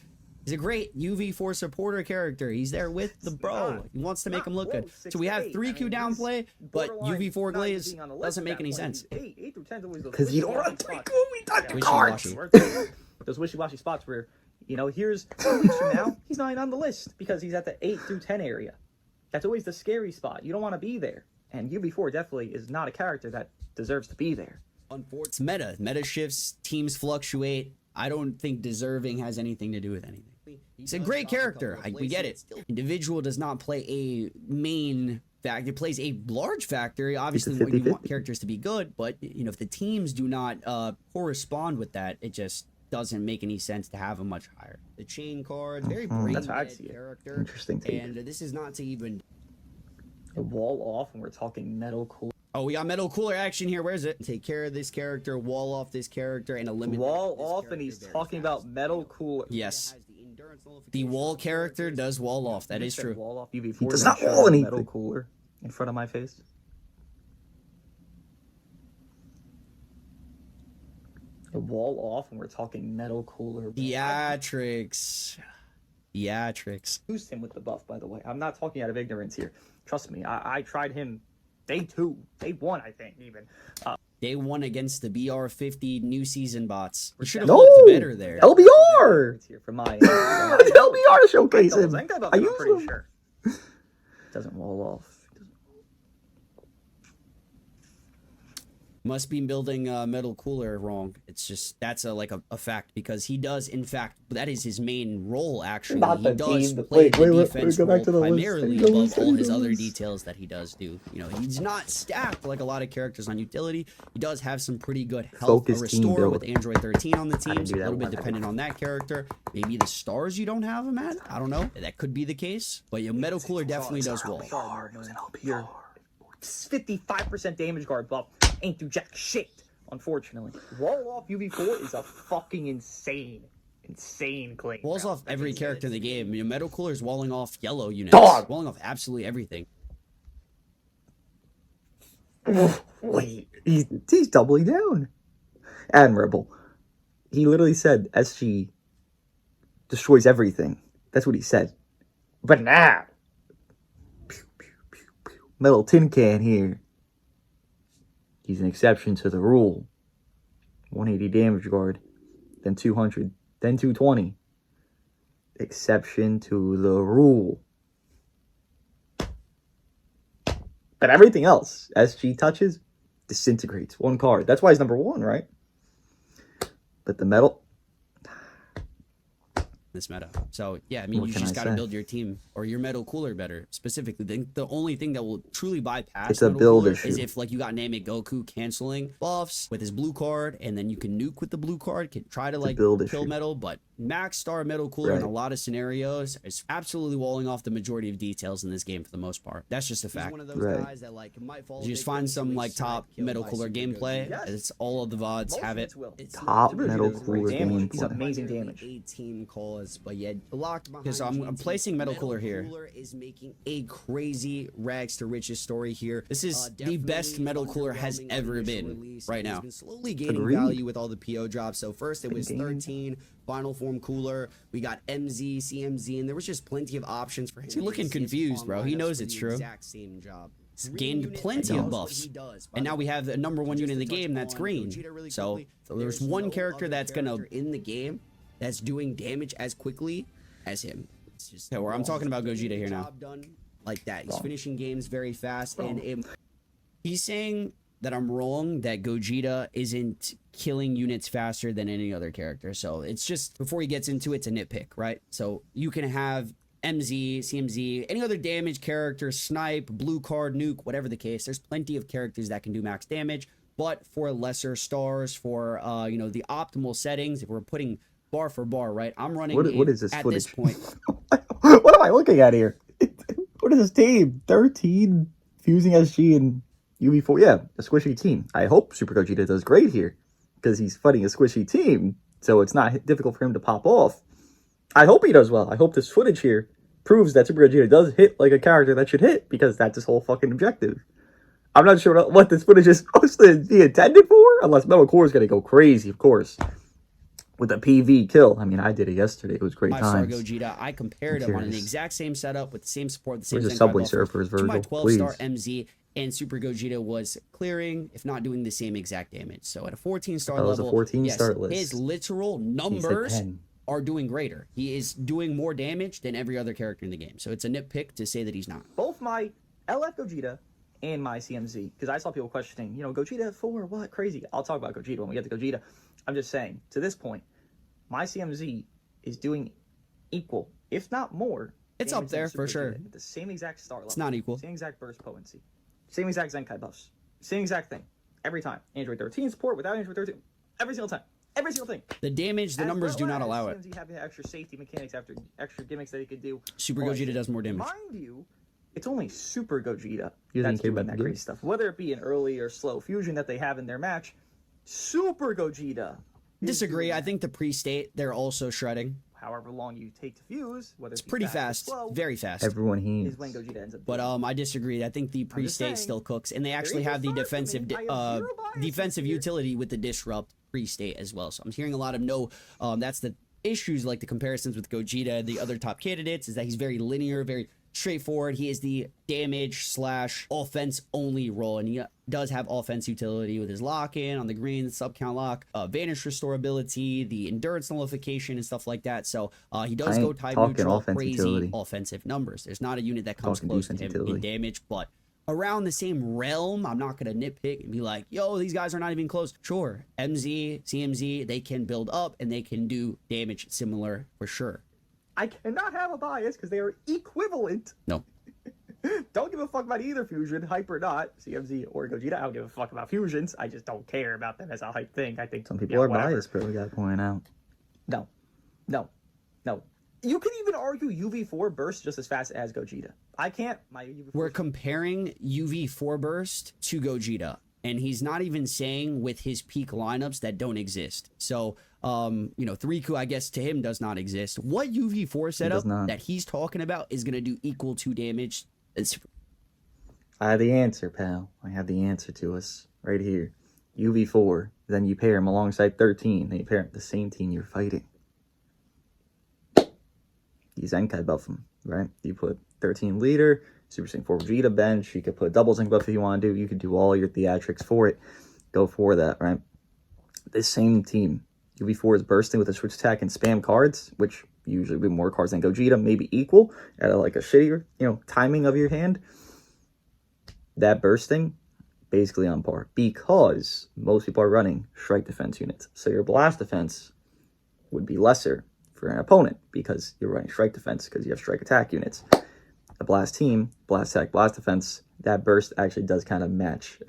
a great UV4 supporter character. He's there with the bro. He wants to make him look good. So we have 3Q downplay, but UV4 Glaze doesn't make any sense. Because you don't run 3Q, we got the cards. Those wishy-washy spots where, here's 2 weeks from now, he's not even on the list because he's at the 8 through 10 area. That's always the scary spot. You don't want to be there. And UV4 definitely is not a character that deserves to be there. It's meta. Meta shifts, teams fluctuate. I don't think deserving has anything to do with anything. He's a great character. We get it. Individual does not play a main factor. It plays a large factor. Obviously, you want characters to be good, but if the teams do not correspond with that, it just doesn't make any sense to have them much higher. The chain card, very brain character. Interesting take. And this is not to even wall off when we're talking metal cool. Oh, we got metal cooler action here. Where's it? Take care of this character, wall off this character, and eliminate wall off, and he's talking about metal cooler. Yes. The wall character does wall off. That is true. Wall off UV4 does not wall anything. Metal cooler in front of my face. Wall off, and we're talking metal cooler. Theatrics. Used him with the buff, by the way. I'm not talking out of ignorance here. Trust me, I tried him day 2, day 1, I think, even. Day 1 against the BR50 new season bots. We should have looked better there. LBR! It's here for my it's LBR to showcase him. I'm pretty sure. Doesn't wall off. Must be building metal cooler wrong. It's just that's a fact, because he does, in fact, that is his main role. Actually, he does play the defense role primarily above all his other details that he does do. He's not stacked like a lot of characters on utility. He does have some pretty good health restore with Android 13 on the team. So a little bit dependent on that character. Maybe the stars you don't have him at. I don't know. That could be the case. But metal cooler definitely does wall. 55% damage guard buff ain't do jack shit, unfortunately. Wall off UV4 is a fucking insane claim. Walls off every character in the game. Metal cooler is walling off yellow units. Walling off absolutely everything. Wait, he's doubling down. Admirable. He literally said SG destroys everything. That's what he said. But now, metal tin can here. He's an exception to the rule. 180 damage guard, then 200, then 220. Exception to the rule. But everything else, SG touches, disintegrates. 1 card. That's why he's number 1, right? But the metal... This meta. So yeah, you just got to build your team or your metal cooler better. Specifically, the only thing that will truly bypass it's a build issue is if you got Namek Goku canceling buffs with his blue card, and then you can nuke with the blue card, can try to kill metal. But max star metal cooler in a lot of scenarios is absolutely walling off the majority of details in this game for the most part. That's just a fact. He's one of those guys that might fall. You just find some top metal cooler gameplay. It's all of the VODs have it. Top metal cooler gameplay. He's amazing damage. 18 call flaws, but yet locked behind. Because I'm placing Metal Cooler here. Cooler is making a crazy rags to riches story here. This is the best Metal Cooler has ever been right now. It's been slowly gaining value with all the PO drops. So first it was 13 final form cooler. We got MZ, CMZ, and there was just plenty of options for him. He's looking confused, bro. He knows it's true. Exact same job. Gained plenty of buffs, and now we have the #1 unit in the game that's green. So there's one character that's gonna in the game that's doing damage as quickly as him. Yeah, where I'm talking about Gogeta here now. Done like that. He's finishing games very fast, and he's saying that I'm wrong, that Gogeta isn't killing units faster than any other character. So it's just, before he gets into it, it's a nitpick, right? So you can have MZ, CMZ, any other damage character, snipe, blue card, nuke, whatever the case. There's plenty of characters that can do max damage, but for lesser stars, for you know, the optimal settings, if we're putting bar for bar, right? I'm running what is this at footage? This point. What am I looking at here? What is this team? 13 fusing SG and UV4. Yeah, a squishy team. I hope Super Gogeta does great here, because he's fighting a squishy team, so it's not difficult for him to pop off. I hope he does well. I hope this footage here proves that Super Gogeta does hit like a character that should hit, because that's his whole fucking objective. I'm not sure what this footage is supposed to be intended for, unless Metal Core is going to go crazy, of course, with a PV kill. I mean, I did it yesterday. It was great times. 5-star Gogeta. I compared him on an exact same setup with the same support, the same Where's the Subway Surfers, Virgil? To my 12-star MZ, and Super Gogeta was clearing, if not doing the same exact damage. So at a 14-star level, was a 14-star list. His literal numbers are doing greater. He is doing more damage than every other character in the game. So it's a nitpick to say that he's not. Both my LF Gogeta and my CMZ, because I saw people questioning, you know, Gogeta 4, what? Crazy. I'll talk about Gogeta when we get to Gogeta. I'm just saying, to this point, my CMZ is doing equal, if not more. It's up there for sure. At the same exact star level. It's not equal. Same exact burst potency. Same exact Zenkai buffs. Same exact thing. Every time. Android 13 support without Android 13. Every single time. Every single thing. The damage, the numbers do not allow it. CMZ having extra safety mechanics, after extra gimmicks that he could do. Super Gogeta does more damage. Mind you, it's only Super Gogeta that's doing that crazy stuff. Whether it be an early or slow fusion that they have in their match, Super Gogeta. Disagree. I think the pre-state, they're also shredding. However long you take to fuse, whether it's pretty fast, slow, very fast. Everyone is when Gogeta ends up. But I disagree. I think the pre-state still cooks, and they actually have the defensive defensive utility with the disrupt pre-state as well. So I'm hearing a lot of no. That's the issues, like the comparisons with Gogeta and the other top candidates, is that he's very linear, very straightforward. He is the damage / offense only role, and he does have offense utility with his lock-in on the green, sub count lock, vanish restorability, the endurance nullification, and stuff like that. So he does go type neutral, crazy offensive numbers. There's not a unit that comes close to him in damage, but around the same realm, I'm not going to nitpick and be like, yo, these guys are not even close. Sure, MZ, CMZ, they can build up and they can do damage similar for sure. I cannot have a bias because they are equivalent. No. Don't give a fuck about either fusion, hype or not, CMZ or Gogeta. I don't give a fuck about fusions. I just don't care about them as a hype thing. I think some people are biased, bro. We got to point out. No. You can even argue UV4 burst just as fast as Gogeta. I can't. My UV4. We're comparing UV4 burst to Gogeta, and he's not even saying with his peak lineups that don't exist. So, you know, 3Ku, I guess, to him does not exist. What UV4 setup that he's talking about is going to do equal to damage? I have the answer, pal. I have the answer to us right here. UV4. Then you pair him alongside 13. Then you pair him with the same team you're fighting. You Zenkai buff him, right? You put 13 leader, Super Saiyan 4 Vegeta bench. You could put double Zenkai buff if you want to do. You could do all your theatrics for it. Go for that, right? This same team, UV4 is bursting with a switch attack and spam cards, which usually be more cards than Gogeta, maybe equal at like a shittier, you know, timing of your hand. That bursting, basically on par, because most people are running strike defense units. So your blast defense would be lesser for an opponent because you're running strike defense because you have strike attack units. A blast team, blast attack, blast defense, that burst actually does kind of match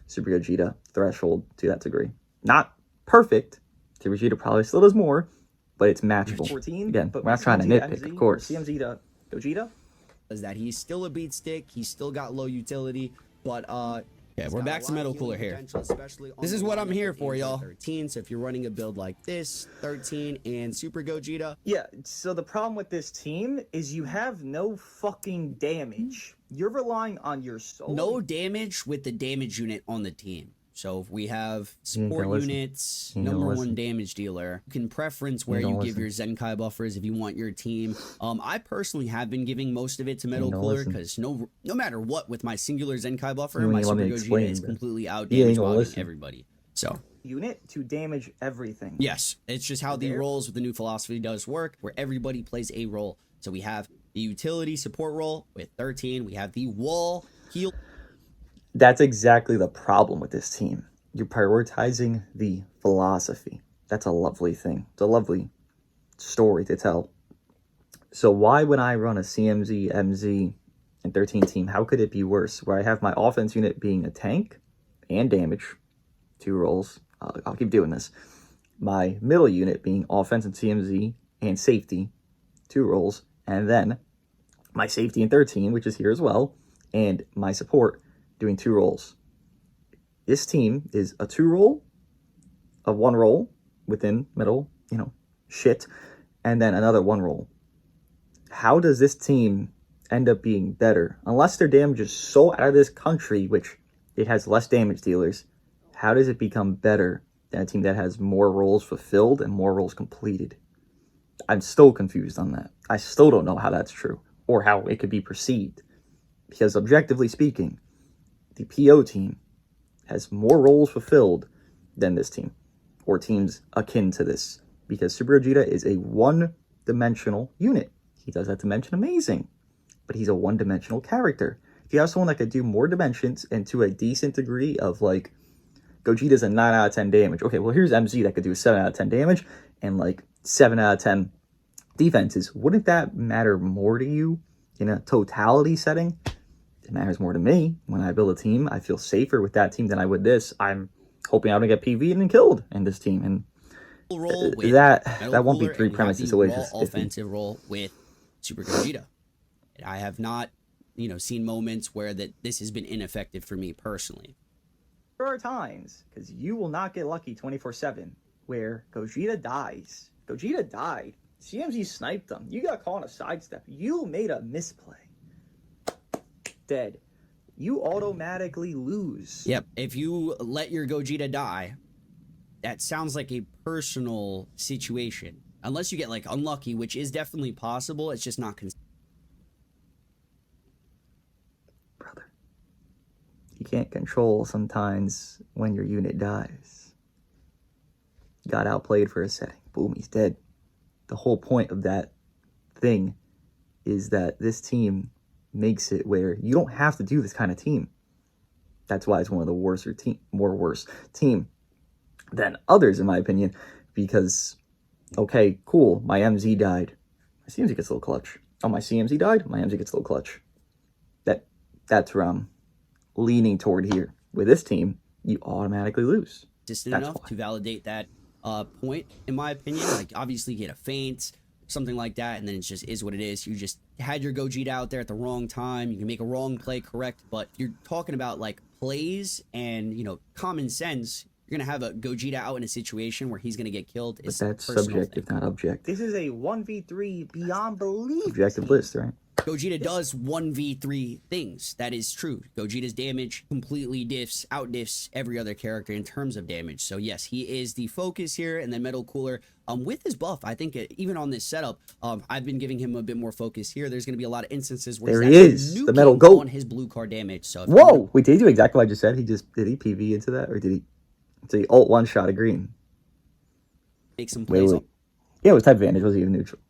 Super Gogeta threshold to that degree. Not perfect. Super Gogeta probably still does more, but it's matchable. 14, again, but we're not trying to nitpick, MZ, of course. CMZ to Gogeta is that he's still a beat stick, he's still got low utility, but Yeah, we're back to Metal Cooler here. This is what I'm here for, y'all. 13, so if you're running a build like this, 13 and Super Gogeta. Yeah, so the problem with this team is you have no fucking damage. You're relying on your soul. No damage with the damage unit on the team. So if we have support units, number one damage dealer, you can preference where you give your Zenkai buffers if you want your team. I personally have been giving most of it to Metal Cooler because no matter what, with my singular Zenkai buffer, my Super Gogeta is completely out damage bombing everybody. So unit to damage everything. Yes, it's just how the roles with the new philosophy does work, where everybody plays a role. So we have the utility support role with 13. We have the wall heal. That's exactly the problem with this team. You're prioritizing the philosophy. That's a lovely thing. It's a lovely story to tell. So why would I run a CMZ, MZ, and 13 team? How could it be worse? Where I have my offense unit being a tank and damage, 2 roles. I'll keep doing this. My middle unit being offense and CMZ and safety, 2 roles. And then my safety and 13, which is here as well, and my support doing 2 roles. This team is a 2 role, a 1 role within middle, shit, and then another 1 role. How does this team end up being better? Unless their damage is so out of this country, which it has less damage dealers, how does it become better than a team that has more roles fulfilled and more roles completed? I'm still confused on that. I still don't know how that's true or how it could be perceived. Because objectively speaking, the PO team has more roles fulfilled than this team, or teams akin to this, because Super Gogeta is a one-dimensional unit. He does that dimension amazing, but he's a one-dimensional character. If you have someone that could do more dimensions and to a decent degree of, like, Gogeta's a 9 out of 10 damage. Okay, well, here's MZ that could do 7 out of 10 damage and, like, 7 out of 10 defenses. Wouldn't that matter more to you in a totality setting? It matters more to me. When I build a team, I feel safer with that team than I would this. I'm hoping I don't get PV'd and killed in this team, and that won't be 3 premises away. Just offensive role with Super Gogeta. I have not, seen moments where this has been ineffective for me personally. There are times, because you will not get lucky 24/7, where Gogeta dies. Gogeta died. CMZ sniped them. You got caught on a sidestep. You made a misplay. Dead. You automatically lose. Yep. If you let your Gogeta die, that sounds like a personal situation. Unless you get, like, unlucky, which is definitely possible. It's just not brother. You can't control sometimes when your unit dies. Got outplayed for a setting. Boom, he's dead. The whole point of that thing is that this team makes it where you don't have to do this kind of team. That's why it's one of the worse team than others, in my opinion, because, okay, cool, my MZ died. My CMZ gets a little clutch. Oh, my CMZ died? My MZ gets a little clutch. That's where I'm leaning toward here. With this team, you automatically lose. Distant enough to validate that point, in my opinion. Like, obviously, get a feint, something like that, and then it just is what it is. You just had your Gogeta out there at the wrong time. You can make a wrong play correct, but you're talking about, like, plays and, common sense. You're going to have a Gogeta out in a situation where he's going to get killed. But that's subjective, not objective. This is a 1v3 beyond belief. Objective list, right? Gogeta does 1v3 things. That is true. Gogeta's damage completely outdiffs every other character in terms of damage. So yes, he is the focus here. And then Metal Cooler, with his buff, I think even on this setup, I've been giving him a bit more focus here. There's going to be a lot of instances where he is the Metal Goat on his blue card damage. So whoa, wait, did he do exactly what I just said? Did he PV into that, or did he? So he ult one shot of green. Make some plays. Wait. Yeah, it was type advantage. Was he even neutral?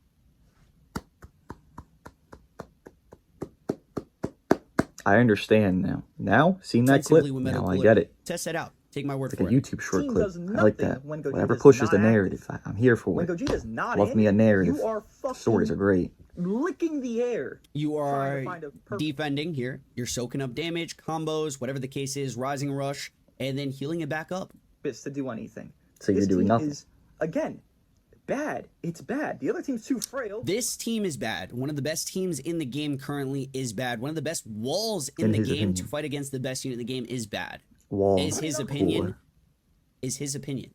I understand now. Now, seeing that clip, now I get it. Test that out. Take my word for it. It's like a YouTube short clip. I like that. Whatever pushes the narrative, I'm here for it. When Gogeta's not Love me a narrative. You are fucking stories are great. Licking the air. You are defending here. You're soaking up damage, combos, whatever the case is, rising rush, and then healing it back up. To do anything. So you're doing nothing. Again, bad. It's bad. The other team's too frail. This team is bad. One of the best teams in the game currently is bad. One of the best walls in the game to fight against the best unit in the game is bad. Is his opinion. Is his opinion.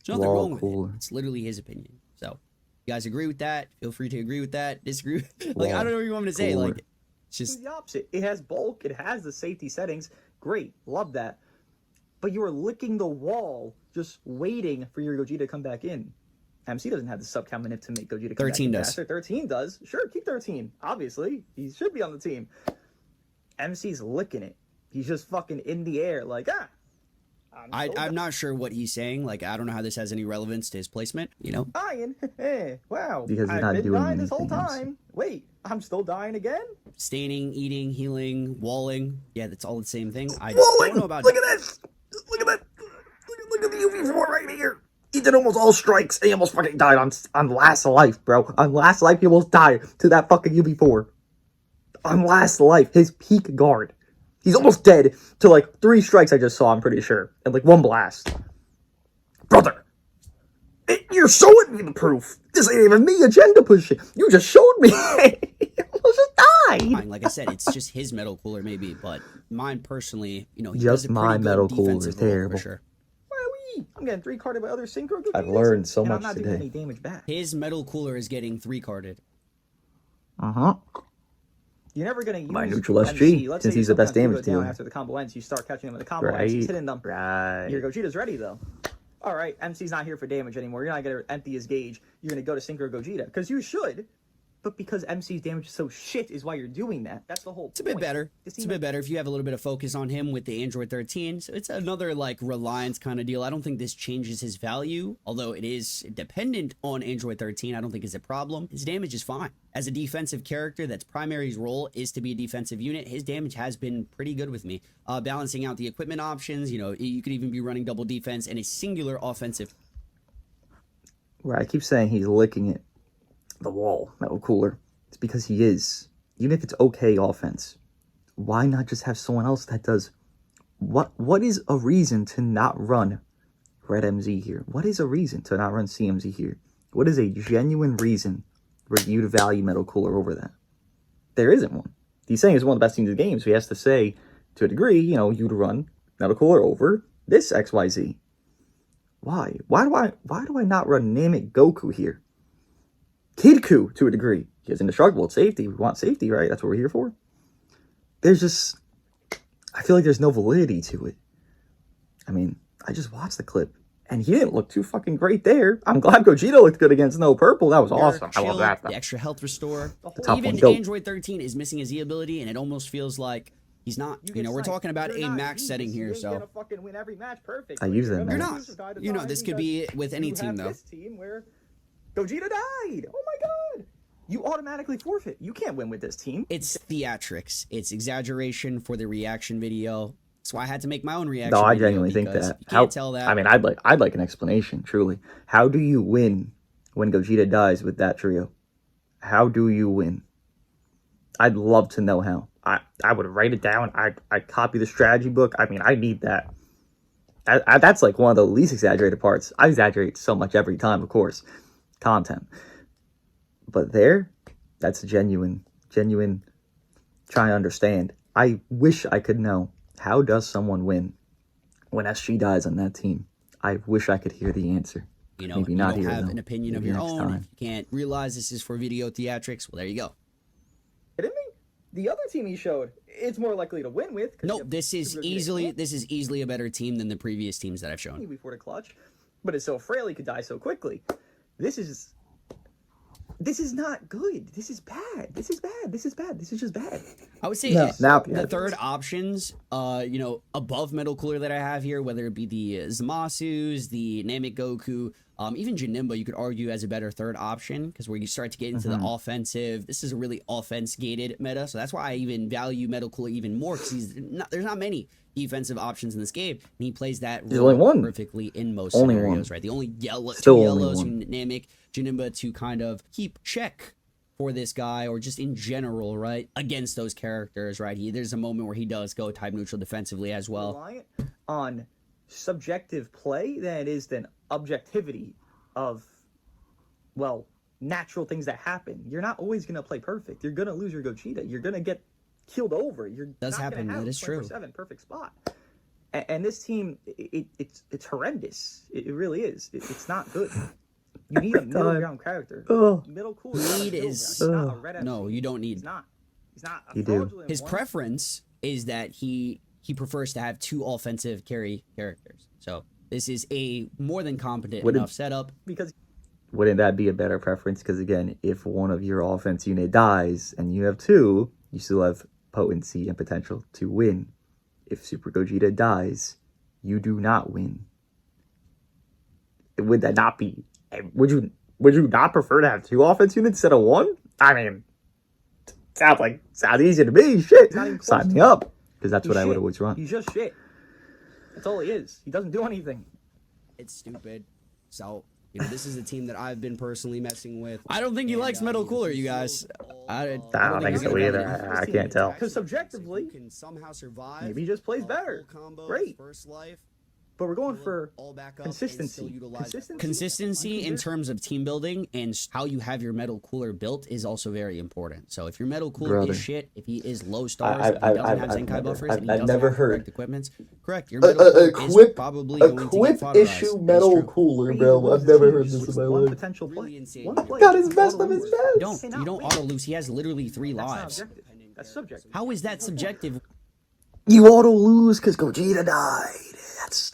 There's nothing wrong with it. It's literally his opinion. So, you guys agree with that? Feel free to agree with that. Disagree. Like, I don't know what you want me to say. Like, it's just the opposite. It has bulk. It has the safety settings. Great. Love that. But you are licking the wall, just waiting for your Gogeta to come back in. MC doesn't have the sub count minute to make Gogeta come 13 back in does. faster. 13 does. Sure, keep 13. Obviously, he should be on the team. MC's licking it. He's just fucking in the air, like, I'm not sure what he's saying. Like, I don't know how this has any relevance to his placement, you know? Dying? Wow. Because he's not doing dying this whole anything else. time. Wait, I'm still dying again? Staining, eating, healing, walling. Yeah, that's all the same thing. I Walling! don't know about... Look at this! Look at that! Look at the UV4 right here! He did almost all strikes, and he almost fucking died on last life, bro. On last life, he almost died to that fucking UV4. On last life, his peak guard. He's almost dead to like 3 strikes I just saw, I'm pretty sure. And like 1 blast. Brother! You're showing me the proof. This ain't even me agenda pushing. You just showed me. He almost just died. Like I said, it's just his metal cooler maybe, but mine personally, you know, he just does a my pretty metal good cooler is defensive role, terrible. for sure. I'm getting 3 carded by other synchro Gogetas. I've learned so and much I'm not today. doing any damage back. His metal cooler is getting 3 carded. Uh-huh. You're never going to use My neutral MC. SG, Let's since say he's the best damage down dealer. after the combo ends, you start catching them with the combo ends. He's hitting them. Right. Your Gogeta's ready, though. All right, MC's not here for damage anymore. You're not going to empty his gauge. You're going to go to Synchro Gogeta. Because you should. But because MC's damage is so shit is why you're doing that. That's the whole point. It's a bit better. It's a bit better if you have a little bit of focus on him with the Android 13. So it's another like reliance kind of deal. I don't think this changes his value, although it is dependent on Android 13. I don't think it's a problem. His damage is fine. As a defensive character that's primary's role is to be a defensive unit, his damage has been pretty good with me. Balancing out the equipment options, you know, you could even be running double defense and a singular offensive. Right, I keep saying he's licking it. The wall, metal cooler. It's because he is. Even if it's okay offense, why not just have someone else that does? What is a reason to not run Red MZ here? What is a reason to not run CMZ here? What is a genuine reason for you to value metal cooler over that? There isn't one. He's saying it's one of the best teams in the game, so he has to say, to a degree, you know, you to run metal cooler over this XYZ. Why? Why do I not run Namek Goku here? Kidku, to a degree. He has indestructible. It's safety. We want safety, right? That's what we're here for. There's just... I feel like there's no validity to it. I mean, I just watched the clip, and he didn't look too fucking great there. I'm glad Gogeta looked good against No Purple. That was awesome. I love that. The extra health restore. Even Android 13 is missing his E ability, and it almost feels like he's not. You know, we're talking about a max setting here, so... You're gonna fucking win every match perfect. I use that. You're not. You know, this could be with any team, though. This team where Gogeta died. Oh my god. You automatically forfeit. You can't win with this team. It's theatrics. It's exaggeration for the reaction video. That's why I had to make my own reaction. No, I genuinely think that. You can't tell that. I mean, I'd like an explanation. Truly, how do you win when Gogeta dies with that trio? How do you win? I'd love to know how. I would write it down. I'd copy the strategy book. I mean, I need that. That's like one of the least exaggerated parts. I exaggerate so much every time, of course. Content. But that's genuine trying to understand. I wish I could know, how does someone win when SG dies on that team? I wish I could hear the answer. You know, maybe you not don't here, have though. an opinion Maybe of your next own. time. If you can't realize this is for video theatrics, well, there you go. Kidding me? The other team he showed, it's more likely to win with. Nope, this is easily a better team than the previous teams that I've shown. Before the clutch, but it's so frail he could die so quickly. This is not good. This is bad. This is bad. This is bad. This is just bad. I would say the third options, you know, above Metal Cooler that I have here, whether it be the Zamasus, the Namek Goku, even Janemba, you could argue as a better third option, because where you start to get into the offensive, this is a really offense-gated meta, so that's why I even value Metal Cooler even more, because there's not many defensive options in this game, and he plays that role perfectly in most scenarios, right? The only two yellows from Namek, Janemba to kind of keep check for this guy, or just in general, right, against those characters, right? There's a moment where he does go type neutral defensively as well. Reliant on subjective play than it is than objectivity of well, natural things that happen. You're not always going to play perfect. You're going to lose your Gogeta. You're going to get killed over. You're does not happen. Have that is true. 7 perfect spot. And this team, it's horrendous. It really is. It's not good. You need a middle ground character. Middle cooler. Need is not a red FC. No, you don't need. He's not. He's not. You do. His preference is that he prefers to have 2 offensive carry characters. So this is a more than competent enough setup. Because wouldn't that be a better preference? Because again, if one of your offense unit dies and you have 2, you still have potency and potential to win. If Super Gogeta dies, you do not win. Would that not be? Would you not prefer to have 2 offense units instead of 1? I mean, sounds easy to me. Shit, sign me up, because that's what I would always run. He's just shit. That's all he is. He doesn't do anything. It's stupid. So, you know, this is a team that I've been personally messing with. I don't think he likes Metal Cooler, you guys. I don't think so either. I can't tell. Because subjectively, can somehow survive. Maybe he just plays better. Great. First life. But we're going for consistency. Consistency in terms of team building and how you have your Metal Cooler built is also very important. So if your Metal Cooler is shit, if he is low stars, if he doesn't have Zenkai buffers, and he doesn't have correct equipments, correct, your Metal Cooler is probably going to get fodderized. Issue Metal Cooler, bro. I've never heard this in my life. Potential play. Got his best of his best. You don't auto lose. He has literally 3 lives. That's subjective. How is that subjective? You auto lose because Gogeta died. That's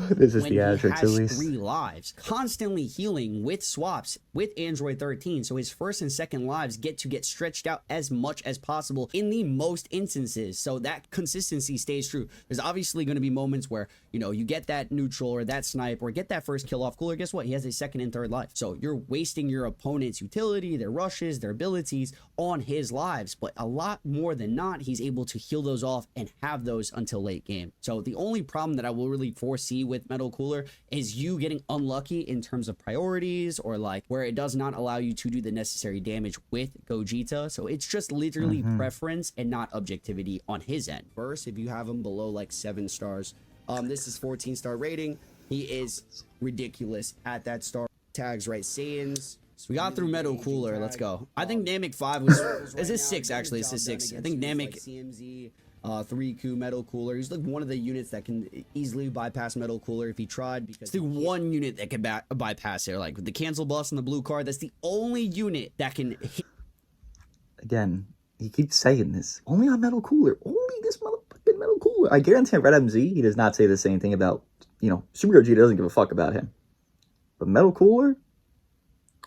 this is the asterisk at least. 3 lives, constantly healing with swaps with Android 13, so his first and second lives get stretched out as much as possible in the most instances, so that consistency stays true. There's obviously going to be moments where, you know, you get that neutral or that snipe or get that first kill off Cooler. Guess what? He has a second and third life, so you're wasting your opponent's utility, their rushes, their abilities on his lives, but a lot more than not, he's able to heal those off and have those until late game. So the only problem that I will really foresee with Metal Cooler is you getting unlucky in terms of priorities, or like where it does not allow you to do the necessary damage with Gogeta. So it's just literally preference and not objectivity on his end. First, if you have him below like 7 stars, this is 14-star rating. He is ridiculous at that star tags, right? Saiyans. So we got through Metal Cooler. Let's go. I think Namek 5 was. Is this 6 actually? This is 6. I think Namek. CMZ. 3Q Metal Cooler. He's like one of the units that can easily bypass Metal Cooler if he tried, because it's the one unit that can bypass it. Like with the cancel buffs and the blue card, that's the only unit that can hit. Again, he keeps saying this. Only on Metal Cooler. Only this motherfucking Metal Cooler. I guarantee Red MZ, he does not say the same thing about, you know, Super Gogeta doesn't give a fuck about him. But Metal Cooler,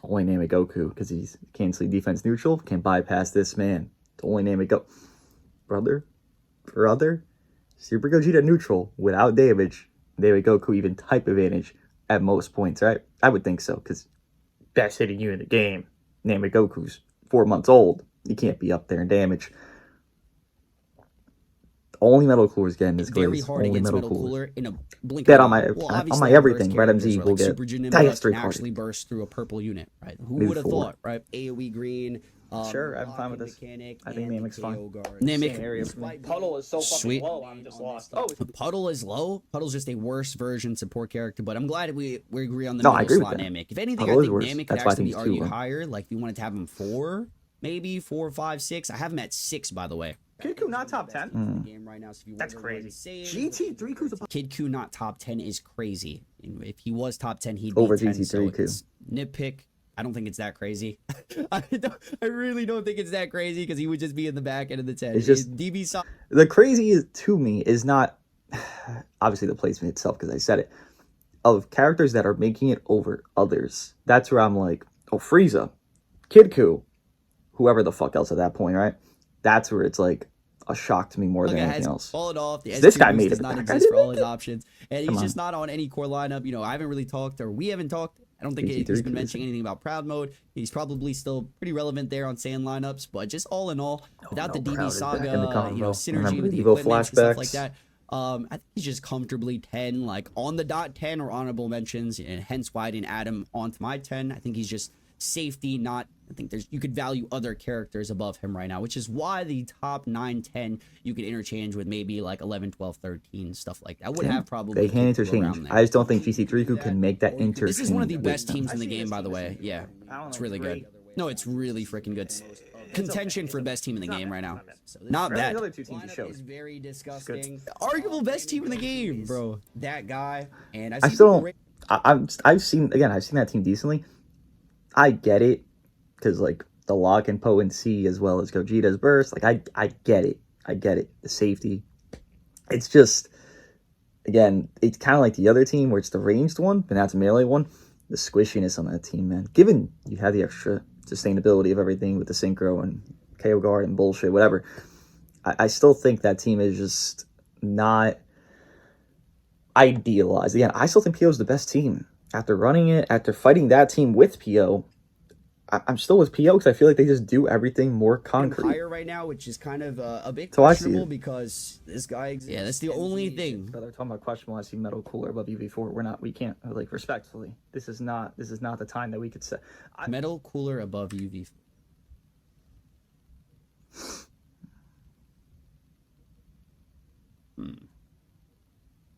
only name it Goku, because he's canceling defense neutral, can bypass this man. The only name it go. Brother, Super Gogeta neutral without damage. They would Goku even type advantage at most points, right? I would think so, because best hitting unit in the game. Name it Goku's 4 months old. You can't be up there in damage. Only Metal Cooler's getting this glaze. Very hard against Metal Cooler in a blink. Bet on my everything. Red MZ will get actually burst through a purple unit, right? Who would have thought, right? AoE green. Sure, I'm fine with this. I think Namek's fine. Namek. Puddle is so fucking low, I'm just lost. Oh, Puddle is low. Puddle's just a worse version support character, but I'm glad we agree on the middle slot Namek. If anything, Puddle I think Namek could actually be argued 2, higher. Like if you wanted to have him 4, maybe 4, 5, 6. I have him at 6, by the way. Kid Ku not top 10? That's crazy. GT3 Ku's Kid Ku not top 10 is crazy. If he was top 10, he'd be over 10. GT3 Ku. Nitpick. I don't think it's that crazy. I really don't think it's that crazy, because he would just be in the back end of the 10. It's just DB. The crazy is, to me, is not obviously the placement itself, because I said it, of characters that are making it over others. That's where I'm like, oh, Frieza, Kid Ku, whoever the fuck else at that point, right? That's where it's like a shock to me more than anything else. Fallen off. This guy made it. Does not exist for all his options, and he's just not on any core lineup. You know, I haven't really talked, or we haven't talked. I don't think he's been mentioning anything about Proud Mode. He's probably still pretty relevant there on Saiyan lineups, but just all in all, without the DB Saga, you know, synergy with the equipment and stuff like that, I think he's just comfortably 10, like on the dot 10 or honorable mentions, and hence why I didn't add him onto my 10. I think he's just safety, not I think you could value other characters above him right now, which is why the top 9, 10 you could interchange with maybe like 11, 12, 13, stuff like that. I would have probably they can interchange. I just don't think GC3 can make that interchange. This is one of the best teams in the game, by the way. Yeah, it's really good. No, it's really freaking good. Contention for best team in the game right now. Not bad. The other two teams you showed. Is very disgusting. Arguable best team in the game, bro. That guy. And I still don't. I've seen that team decently. I get it, because like the lock and Poe and C as well as Gogeta's burst. Like I get it. The safety. It's just, again, it's kind of like the other team where it's the ranged one, but now it's a melee one. The squishiness on that team, man. Given you have the extra sustainability of everything with the synchro and KO guard and bullshit, whatever, I still think that team is just not idealized. Again, I still think PO is the best team. After running it, after fighting that team with PO, I'm still with PO because I feel like they just do everything more concrete. Higher right now, which is kind of a bit questionable because this guy exists. Yeah, that's the only thing. But they're talking about questionable. I see Metal Cooler above UV4. We can't, like, respectfully. This is not the time that we could say. Metal Cooler above UV4.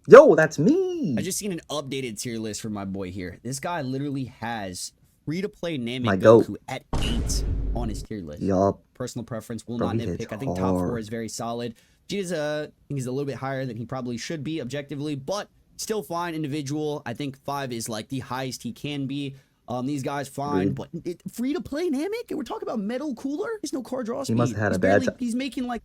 Yo, that's me. I just seen an updated tier list for my boy here. This guy literally has free-to-play Namek Goku at 8 on his tier list. Yup. Personal preference, will not nitpick. I think top 4 is very solid. Vegeta's I think he's a little bit higher than he probably should be objectively, but still fine individual. I think 5 is like the highest he can be. These guys fine, but free-to-play Namek, and we're talking about Metal Cooler. There's no card draw speed. He must have had a bad time. He's making like.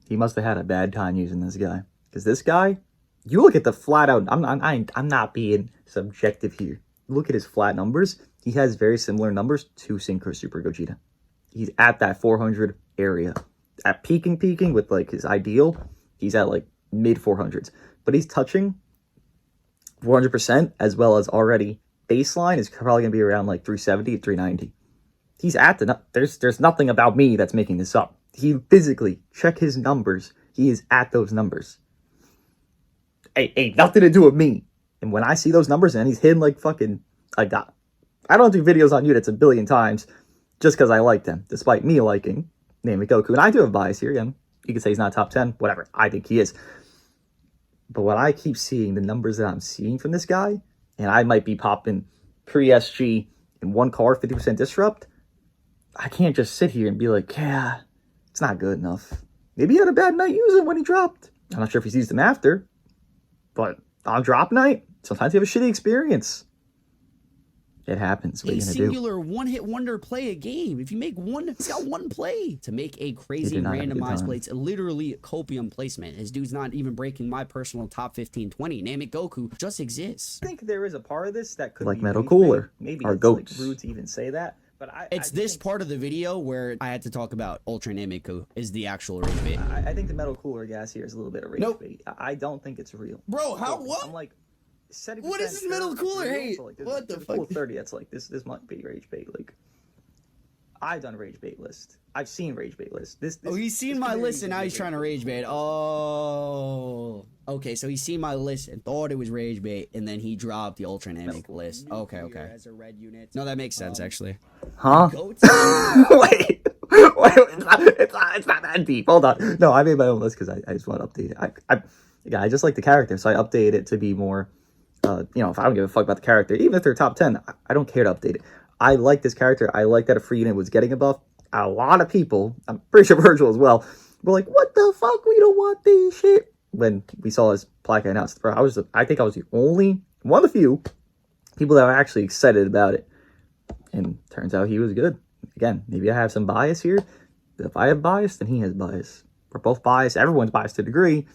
He must have had a bad time using this guy, because this guy, you look at the flat out. I'm not being subjective here. Look at his flat numbers. He has very similar numbers to Synchro Super Gogeta. He's at that 400 area. At peaking with like his ideal, he's at like mid 400s. But he's touching 400% as well as already baseline is probably gonna be around like 370, 390. He's at the there's nothing about me that's making this up. He physically, check his numbers. He is at those numbers. Ain't nothing to do with me. And when I see those numbers and he's hitting like fucking, I don't do videos on units a billion times just because I like them, despite me liking Namek Goku. And I do have bias here. Again, you could say he's not top 10, whatever. I think he is. But when I keep seeing the numbers that I'm seeing from this guy, and I might be popping pre-SG in one card, 50% disrupt, I can't just sit here and be like, yeah, it's not good enough. Maybe he had a bad night using when he dropped. I'm not sure if he's used them after, but on drop night, sometimes you have a shitty experience. It happens. What are you gonna do? A singular one-hit wonder play a game. If you make one, he's got one play to make a crazy randomized play. It's literally copium placement. His dude's not even breaking my personal top 15, 20. Namek Goku just exists. I think there is a part of this that could like be Metal Cooler. Maybe or it's goats. like rude to even say that. But it's this part of the video where I had to talk about Ultra Nameku is the actual rage bait. I think the Metal Cooler gas here is a little bit of rage bait. I don't think it's real. Bro, how what? I'm like, what is this Metal Cooler? Hey, so like, what the fuck? 30. That's like this might be rage bait. Like, I've done rage bait list. I've seen rage bait list. He's seen my list and now he's trying to rage bait. Oh, okay. So he's seen my list and thought it was rage bait, and then he dropped the Ultra Namek list. Okay. As a red unit. No, that makes sense actually. Huh? Wait, it's not that deep. Hold on. No, I made my own list because I just want to update it. I just like the character, so I updated it to be more. If I don't give a fuck about the character, even if they're top 10, I don't care to update it. I like this character. I like that a free unit was getting a buff. A lot of people, I'm pretty sure Virgil as well, were like, what the fuck? We don't want this shit. When we saw his plaque announced, I think I was the only, one of the few people that were actually excited about it. And turns out he was good. Again, maybe I have some bias here. If I have bias, then he has bias. We're both biased. Everyone's biased to a degree.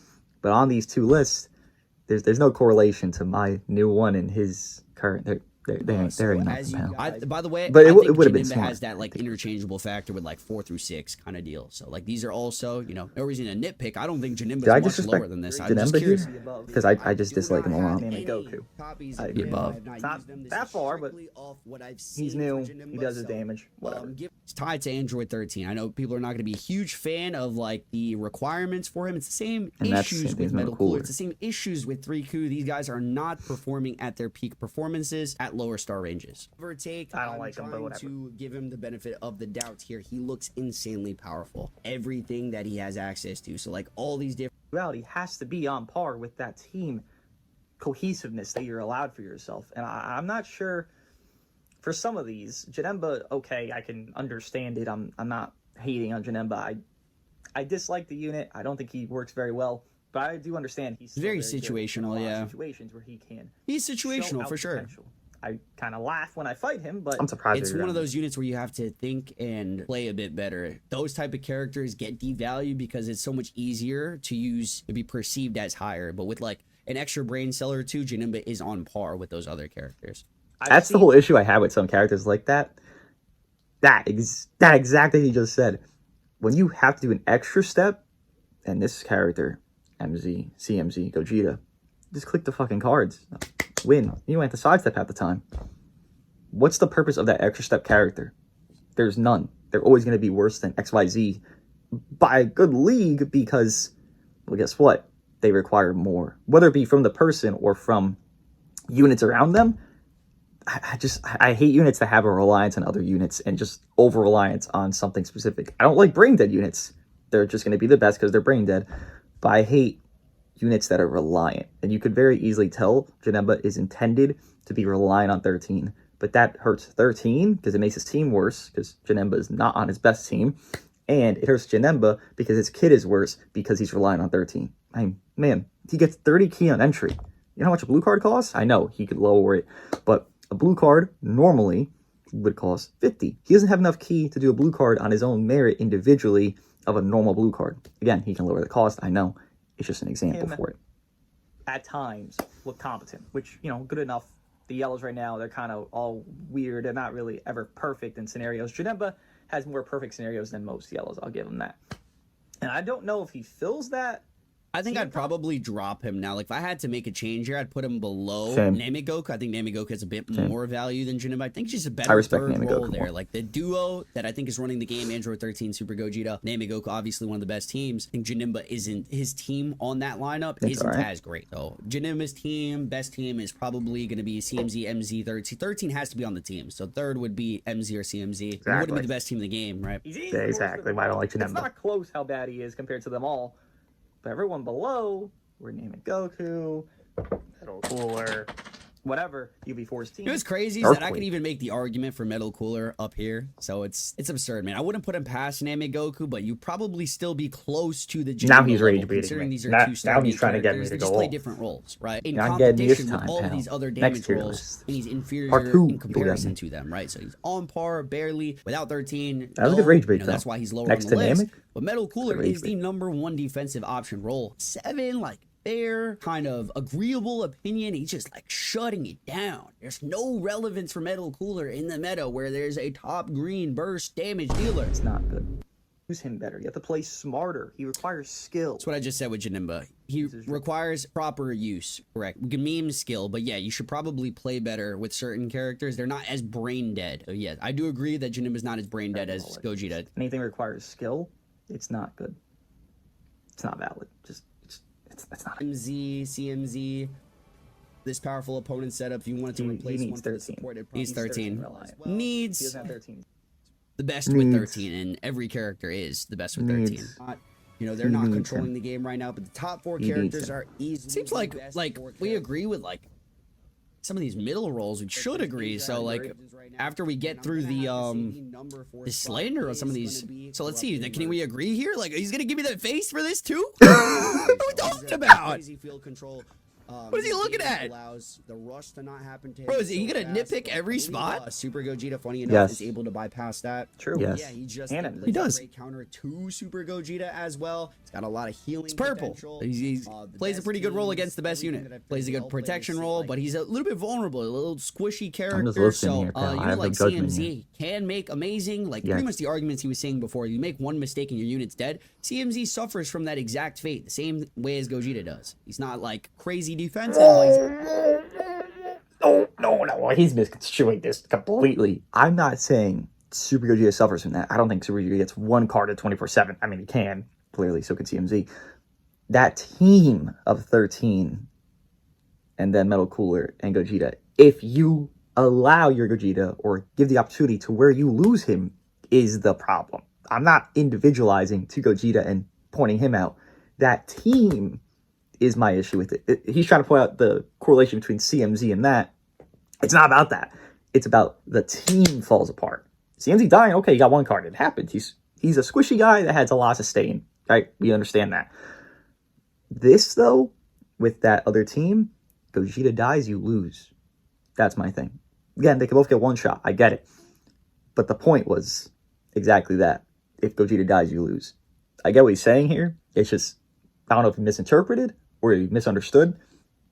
But on these two lists, there's no correlation to my new one and his current. There ain't nothing. By the way, but it would have been smart. Has that like interchangeable factor with like 4 through 6 kind of deal. So like these are also no reason to nitpick. I don't think Janimba is much lower than this. I'm just curious because I just dislike him a lot. Namek Goku. Above. Not that far, but he's new. He does his damage. Whatever. It's tied to Android 13. I know people are not going to be a huge fan of like the requirements for him. It's the same issues with Metal Cooler. It's the same issues with 3Q. These guys are not performing at their peak performances, at at lower star ranges. I don't like him, but whatever. To give him the benefit of the doubt here, he looks insanely powerful. Everything that he has access to, so like all these different reality has to be on par with that team cohesiveness that you're allowed for yourself. And I'm not sure for some of these. Janemba, okay, I can understand it. I'm not hating on Janemba. I dislike the unit. I don't think he works very well. But I do understand he's very situational, yeah. Situations where he can. He's situational for sure. I kind of laugh when I fight him, but I'm surprised. It's one of those units where you have to think and play a bit better. Those type of characters get devalued because it's so much easier to use to be perceived as higher. But with like an extra brain cell or two, Janemba is on par with those other characters. That's the whole issue I have with some characters like that. That exactly he just said. When you have to do an extra step, and this character, MZ, CMZ, Gogeta, just click the fucking cards. Win. You don't have to sidestep half the time. What's the purpose of that extra step character? There's none. They're always going to be worse than XYZ by a good league because, well, guess what? They require more. Whether it be from the person or from units around them, I hate units that have a reliance on other units and just over-reliance on something specific. I don't like brain dead units. They're just going to be the best because they're brain dead. But I hate units that are reliant. And you could very easily tell Janemba is intended to be reliant on 13. But that hurts 13 because it makes his team worse because Janemba is not on his best team. And it hurts Janemba because his kid is worse because he's relying on 13. Man, he gets 30 key on entry. You know how much a blue card costs? I know he could lower it, but a blue card normally would cost 50. He doesn't have enough key to do a blue card on his own merit individually of a normal blue card. Again, he can lower the cost. I know. It's just an example for it. At times, look competent, which, you know, good enough. The yellows right now, they're kind of all weird. They're not really ever perfect in scenarios. Janemba has more perfect scenarios than most yellows. I'll give him that. And I don't know if he fills that. I think I'd probably drop him now. Like, if I had to make a change here, I'd put him below Namegoku. I think Namegoku has a bit more value than Janemba. I think she's a better third role there. Like, the duo that I think is running the game, Android 13, Super Gogeta, Namegoku, obviously one of the best teams. I think Janemba isn't, his team on that lineup isn't as great, though. Janemba's team, best team, is probably going to be CMZ, MZ, 13. 13 has to be on the team, so third would be MZ or CMZ. Exactly. It wouldn't be the best team in the game, right? Yeah, exactly. Why I don't like Janemba. It's not close how bad he is compared to them all. But everyone below, we're naming Goku, Metal Cooler, whatever, UB4's team. It was crazy that I could even make the argument for Metal Cooler up here. So it's absurd, man. I wouldn't put him past Namegoku, but you probably still be close to the now he's rage baiting. Considering these are two starting he's trying to get me to go just play different roles, right? In competition with all of these other damage roles, and he's inferior in comparison to them, right? So he's on par, barely, without 13. That was a good rage bait, that's why he's lower on the list. But Metal Cooler is the #1 defensive option role. 7, like, fair, kind of agreeable opinion. He's just like shutting it down. There's no relevance for Metal Cooler in the meta where there's a top green burst damage dealer. It's not good. Use him better. You have to play smarter. He requires skill. That's what I just said with Janemba. He requires proper use. Correct. We can meme skill, but yeah, you should probably play better with certain characters. They're not as brain dead. So yeah, I do agree that Janemba's not as brain dead as Gogeta. Anything requires skill, it's not good. It's not valid. It's not. MZ, CMZ, this powerful opponent setup. If you wanted to replace one for the supported, he's 13. Needs. He doesn't have 13. The best with 13, and every character is the best with 13. You know, they're not controlling the game right now, but the top 4 characters are easy. Seems like we agree with like some of these middle roles. We should agree. So like after we get through the slander of some of these, so let's see. Can we agree here? Like, he's gonna give me that face for this too? What are we talking about? What is he looking at? Allows the rush to not happen to him. Bro, is he gonna nitpick every spot? Super Gogeta, funny enough, is able to bypass that. True. Yes. Yeah, he just he does. Great counter to Super Gogeta as well. He's got a lot of healing. It's purple. Potential. He plays a pretty good role against the best unit. Plays a good protection role, but he's a little bit vulnerable, a little squishy character. So you know, like CMZ can make amazing, like pretty much the arguments he was saying before. You make one mistake and your unit's dead. CMZ suffers from that exact fate, the same way as Gogeta does. He's not like crazy defensive. No, he's misconstruing this completely. I'm not saying Super Gogeta suffers from that. I don't think Super Gogeta gets one card at 24/7. I mean, he can, clearly, so can CMZ. That team of 13 and then Metal Cooler and Gogeta, if you allow your Gogeta or give the opportunity to where you lose him is the problem. I'm not individualizing to Gogeta and pointing him out. That team is my issue with it. He's trying to point out the correlation between CMZ and that. It's not about that. It's about the team falls apart. CMZ dying, okay, he got one card. It happened. He's a squishy guy that has a lot of sustain. Right? We understand that. This, though, with that other team, Gogeta dies, you lose. That's my thing. Again, they can both get one shot. I get it. But the point was exactly that. If Gogeta dies, you lose. I get what he's saying here. It's just, I don't know if he misinterpreted or he misunderstood.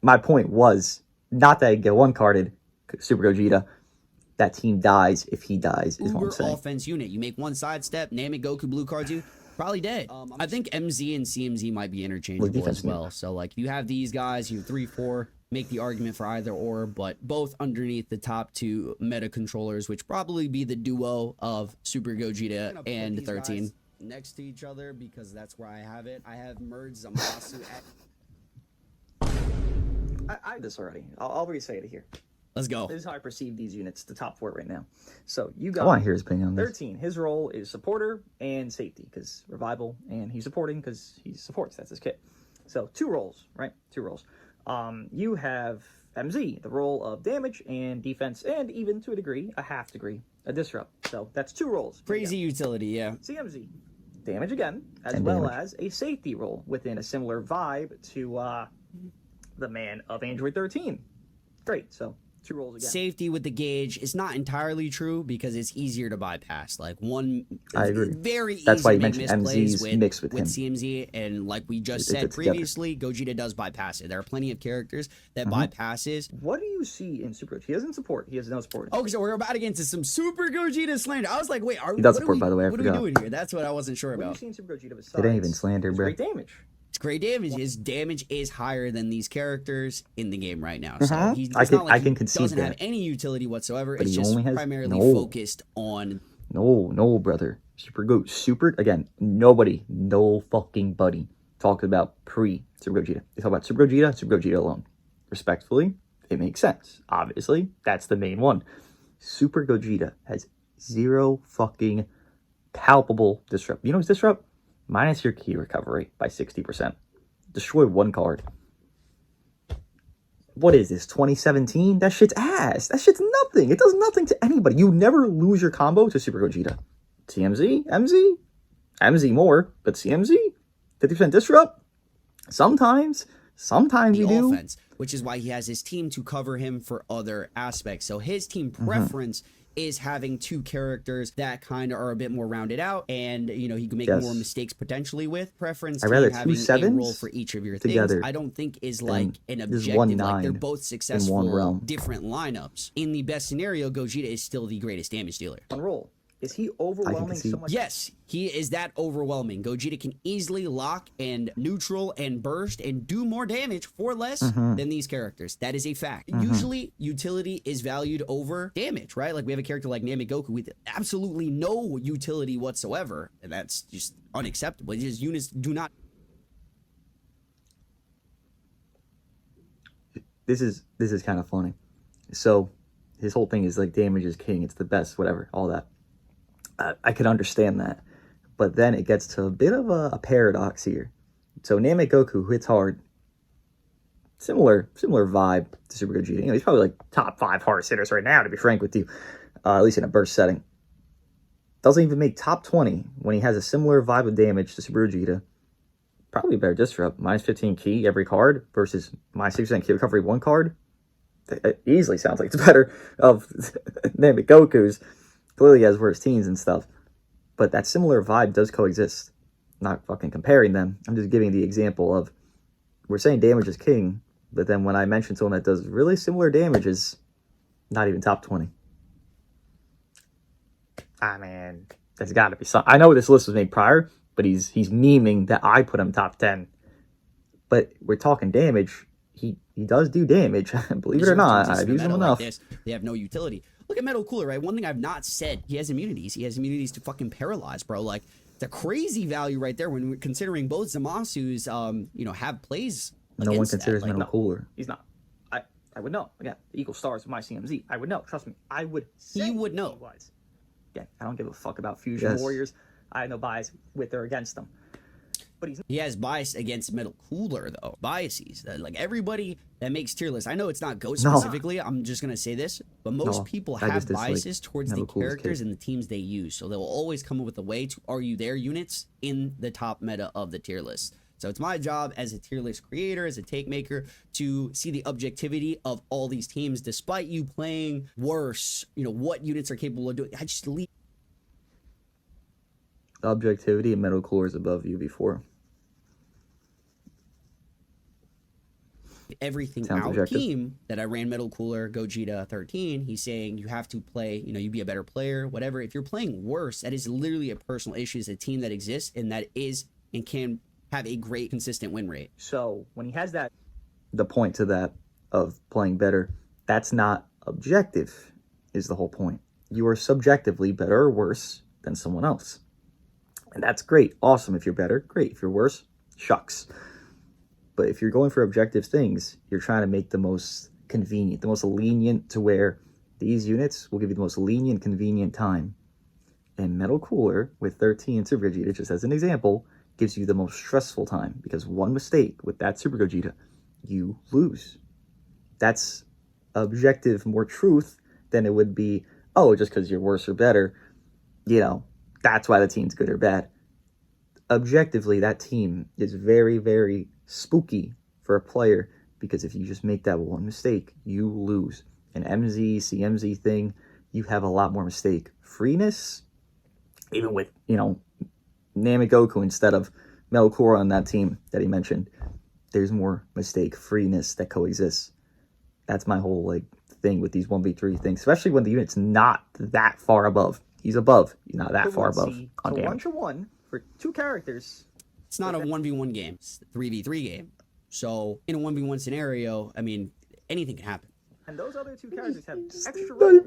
My point was not that I get one carded Super Gogeta. That team dies if he dies, is what I'm saying. Offense unit. You make one sidestep, Namek Goku blue cards you, probably dead. I think MZ and CMZ might be interchangeable as well. So, like, you have these guys, you have 3-4, make the argument for either or, but both underneath the top two meta controllers, which probably be the duo of Super Gogeta and 13. Next to each other, because that's where I have it. I have merged Zamasu at... I this already. I'll re-say it here. Let's go. This is how I perceive these units, the top 4 right now. So you got I want to hear his opinion on this. 13. His role is supporter and safety, because revival, and he's supporting because he supports. That's his kit. So 2 roles, right? 2 roles. You have MZ, the role of damage and defense, and even to a degree, a half degree, a disrupt. So that's 2 roles. Crazy utility, yeah. CMZ, damage again, as well as a safety role within a similar vibe to the man of Android 13. Great. So 2 roles again. Safety with the gauge is not entirely true because it's easier to bypass. Like one, I agree. Very That's easy why to you make mentioned misplays MZ's mixed with him. CMZ, and like we just said previously, Gogeta does bypass it. There are plenty of characters that bypasses. What do you see in Super Gogeta? He doesn't support. He has no support. Oh, so we're about to get into some Super Gogeta slander. I was like, wait, he does support, by the way. I what forgot. are we doing here? That's what I wasn't sure about. What do you see in Super Gogeta besides? It ain't even slander, bro. Great damage. It's great damage. His damage is higher than these characters in the game right now. So he's I he can concede doesn't that. have any utility whatsoever. But it's he just only has primarily focused on... No, brother. Super, again, nobody, no fucking buddy talks about pre-Super Gogeta. They talk about Super Gogeta alone. Respectfully, it makes sense. Obviously, that's the main one. Super Gogeta has 0 fucking palpable disrupt. You know what's disrupt? Minus your key recovery by 60%. Destroy 1 card. What is this, 2017? That shit's ass. That shit's nothing. It does nothing to anybody. You never lose your combo to Super Gogeta. CMZ? MZ? MZ more, but CMZ? 50% disrupt? Sometimes you do. Offense, which is why he has his team to cover him for other aspects. So his team preference is having 2 characters that kind of are a bit more rounded out, and you know he can make more mistakes potentially with preference. I'd rather having 2 sevens a role for each of your together things. I don't think is like an objective. 1 like they're 9 both successful different lineups. In the best scenario, Gogeta is still the greatest damage dealer. On roll. Is he overwhelming so much? Yes, he is that overwhelming. Gogeta can easily lock and neutral and burst and do more damage for less than these characters. That is a fact. Usually, utility is valued over damage, right? Like we have a character like Namek Goku with absolutely no utility whatsoever, and that's just unacceptable. His units do not. This is kind of funny. So his whole thing is like damage is king. It's the best, whatever, all that. I can understand that, but then it gets to a bit of a paradox here. So Namek Goku hits hard, similar vibe to Super Gogeta. You know, he's probably like top 5 hardest hitters right now, to be frank with you, at least in a burst setting. Doesn't even make top 20 when he has a similar vibe of damage to Super Gogeta. Probably a better disrupt. Minus 15 key every card versus minus 6% key recovery 1 card. It easily sounds like it's better of Namek Goku's. Clearly has worse teams and stuff, but that similar vibe does coexist. Not fucking comparing them. I'm just giving the example of we're saying damage is king, but then when I mention someone that does really similar damage is not even top 20. Ah man, there's got to be some. I know this list was made prior, but he's memeing that I put him top 10. But we're talking damage. He does do damage, believe it or not. I've used him enough. Like they have no utility. Look at Metal Cooler, right? One thing I've not said, he has immunities. He has immunities to fucking paralyze, bro. Like, it's a crazy value right there when we're considering both Zamasu's, you know, have plays. No one considers Metal Cooler. He's not. I would know. Again, the equal stars of my CMZ. I would know. Trust me. I would say he would know. Again, I don't give a fuck about Fusion Warriors. I have no bias with or against them. But he has bias against Metal Cooler, though. Biases. Like, everybody that makes tier lists, I know it's not GOAT specifically, I'm just going to say this, but most people have biases towards the characters and the teams they use. So they'll always come up with a way to argue their units in the top meta of the tier list. So it's my job as a tier list creator, as a take maker, to see the objectivity of all these teams, despite you playing worse, you know, what units are capable of doing. I just leave objectivity and Metal Cooler is above you before. Everything sounds out objective. Team that I ran Metal Cooler, Gogeta 13, he's saying you have to play, you know, you be a better player, whatever. If you're playing worse, that is literally a personal issue. It's a team that exists and that is and can have a great consistent win rate. So when he has that, the point to that of playing better, that's not objective, is the whole point. You are subjectively better or worse than someone else. And that's great. Awesome. If you're better, great. If you're worse, shucks. But if you're going for objective things, you're trying to make the most convenient, the most lenient to where these units will give you the most lenient, convenient time. And Metal Cooler with 13 Super Gogeta, just as an example, gives you the most stressful time because one mistake with that Super Gogeta, you lose. That's objective, more truth than it would be, oh, just because you're worse or better, you know, that's why the team's good or bad. Objectively, that team is very, very spooky for a player because if you just make that one mistake, you lose. An MZ, CMZ thing, you have a lot more mistake freeness, even with, you know, Namegoku instead of Melkor on that team that he mentioned. There's more mistake freeness that coexists. That's my whole like thing with these 1v3 things, especially when the unit's not that far above. He's above, he's not that far above on damage. 1-1 for two characters. It's not a 1v1 game, it's a 3v3 game. So in a 1v1 scenario, I mean, anything can happen. And those other two characters have extra.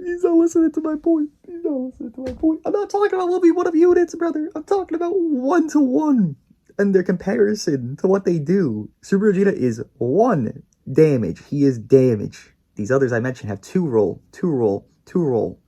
He's not listening to my point. He's not listening to my point. I'm not talking about 1v1 of units, brother. I'm talking about 1-to-1 and their comparison to what they do. Super Gogeta is 1 damage. He is damage. These others I mentioned have 2 roll, 2 roll, 2 roll.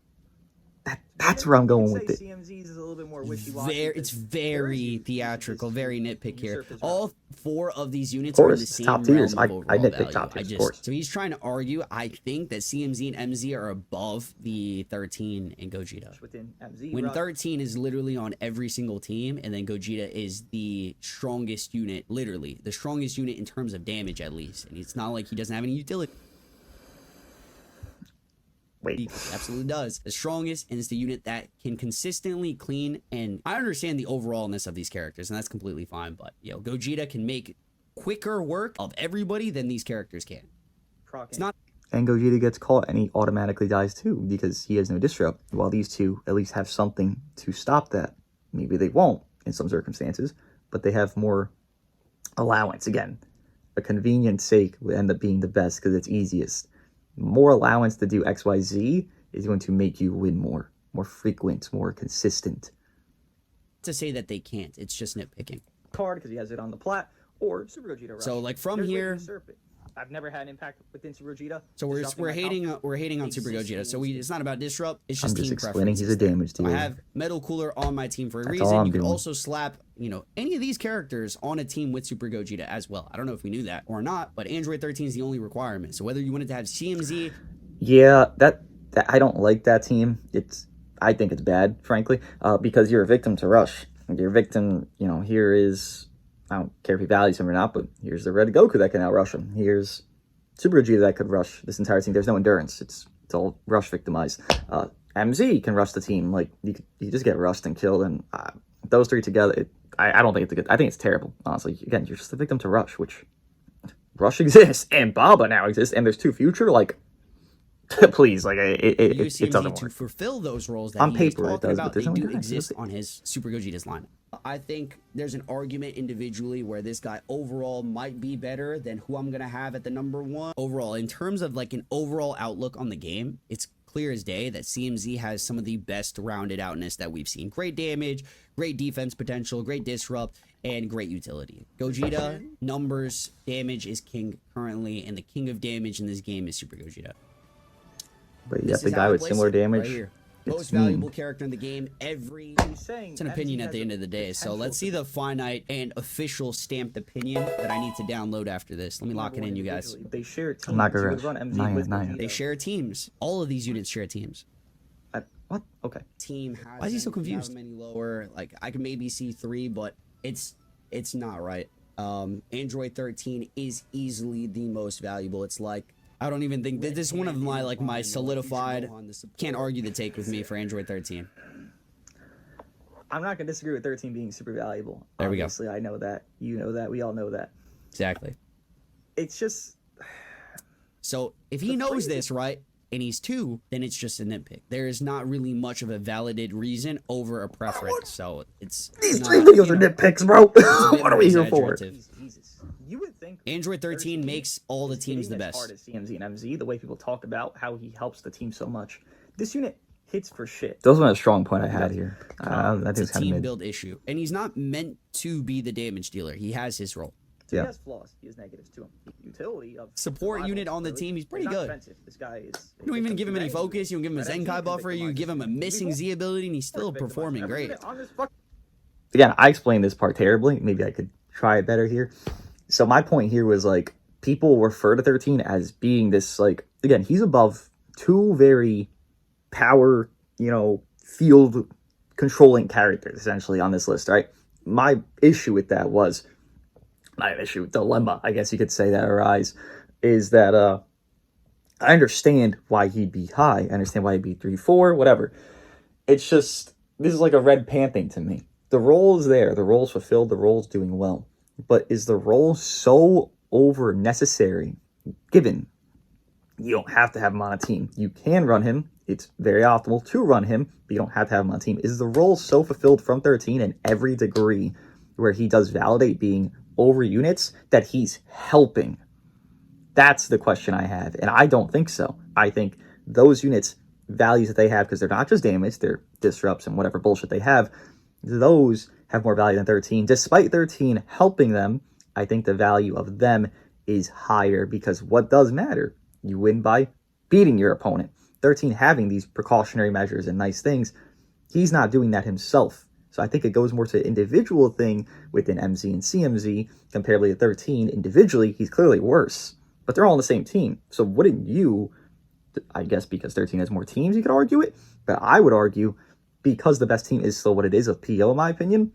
That's where I'm going with it. CMZ's is a little bit more wishy-washy. It's very theatrical, very nitpick here. All 4 of these units are in the same top tiers. realm of I nitpick value. top tiers, of course. So he's trying to argue, I think, that CMZ and MZ are above the 13 and Gogeta. Within MZ, when 13 is literally on every single team, and then Gogeta is the strongest unit, literally. The strongest unit in terms of damage, at least. And it's not like he doesn't have any utility. Wait. He absolutely does. The strongest, and it's the unit that can consistently clean. And I understand the overallness of these characters, and that's completely fine. But, you know, Gogeta can make quicker work of everybody than these characters can. It's not. And Gogeta gets caught, and he automatically dies too because he has no disrupt. While these two at least have something to stop that. Maybe they won't in some circumstances, but they have more allowance. Again, a convenience sake would end up being the best because it's easiest. More allowance to do XYZ is going to make you win more frequent, more consistent. To say that they can't, it's just nitpicking. Card because he has it on the plat or Super Gogeta Rush. So like from here, I've never had an impact within Super Gogeta. So we're hating on Super Gogeta. So it's not about disrupt. It's just team explaining he's a damage dealer. I have Metal Cooler on my team for a reason. You could also slap, you know, any of these characters on a team with Super Gogeta as well. I don't know if we knew that or not, but Android 13 is the only requirement. So whether you wanted to have CMZ, yeah, that I don't like that team. I think it's bad, frankly, because you're a victim to Rush. You're a victim. You know, here is. I don't care if he values him or not, but here's the Red Goku that can outrush him. Here's Super Gogeta that could rush this entire team. There's no endurance. It's all rush victimized. MZ can rush the team. Like, you just get rushed and killed. And those 3 together, I don't think it's a good. I think it's terrible, honestly. Again, you're just a victim to Rush, which Rush exists. And Baba now exists. And there's 2 future. Like, please, like, it doesn't work. To fulfill those roles that on paper it does, but they do exist on his Super Gogeta's lineup. I think there's an argument individually where this guy overall might be better than who I'm gonna have at the number 1. Overall, in terms of like an overall outlook on the game, it's clear as day that CMZ has some of the best rounded outness that we've seen. Great damage, great defense potential, great disrupt, and great utility. Gogeta, numbers, damage is king currently, and the king of damage in this game is Super Gogeta. But you got the guy with similar damage. Right here. Most valuable character in the game. It's an opinion at the end of the day. So let's see the finite and official stamped opinion that I need to download after this. Let me lock it in, you guys. They share teams. I'm not gonna rush. They share teams. All of these units share teams. What? Okay. Team has. Why is he so confused? Many lower. Like I can maybe see 3, but it's not right. Android 13 is easily the most valuable. It's like, I don't even think this is one of my solidified, can't argue the take with me for Android 13. I'm not going to disagree with 13 being super valuable. There we go. Obviously, I know that. You know that. We all know that. Exactly. It's just... So, if he knows this, right, and he's 2, then it's just a nitpick. There is not really much of a validated reason over a preference. So, it's... These 3 videos are nitpicks, bro. What are we here for? Jesus. You would think Android 13 makes all the teams the best. As hard as CMZ and MZ, the way people talk about how he helps the team so much. This unit hits for shit. That wasn't a strong point I had here. I think it's a team build issue. And he's not meant to be the damage dealer. He has his role. So he has flaws. He has negatives to him. Utility of support unit on the team. He's pretty good. This guy is. You don't even give him any focus. You don't give him a Zenkai buffer. You give him a missing Z ability, and he's still performing great. Again, I explained this part terribly. Maybe I could try it better here. So my point here was like people refer to 13 as being this like again he's above 2 very power field controlling characters essentially on this list, right? My issue with that was dilemma, I guess you could say that arise is that I understand why he'd be high. I understand why he'd be 3-4, whatever. It's just this is like a red pan thing to me. The role is there, the role's fulfilled, the role's doing well. But is the role so over necessary given you don't have to have him on a team? You can run him. It's very optimal to run him, but you don't have to have him on a team. Is the role so fulfilled from 13 in every degree where he does validate being over units that he's helping? That's the question I have, and I don't think so. I think those units, values that they have, because they're not just damage, they're disrupts and whatever bullshit they have, those have more value than 13. Despite 13 helping them, I think the value of them is higher because what does matter? You win by beating your opponent. 13 having these precautionary measures and nice things, he's not doing that himself. So I think it goes more to individual thing within MZ and CMZ comparatively to 13. Individually, he's clearly worse, but they're all on the same team. So wouldn't you, I guess because 13 has more teams, you could argue it, but I would argue because the best team is still what it is of PO, in my opinion,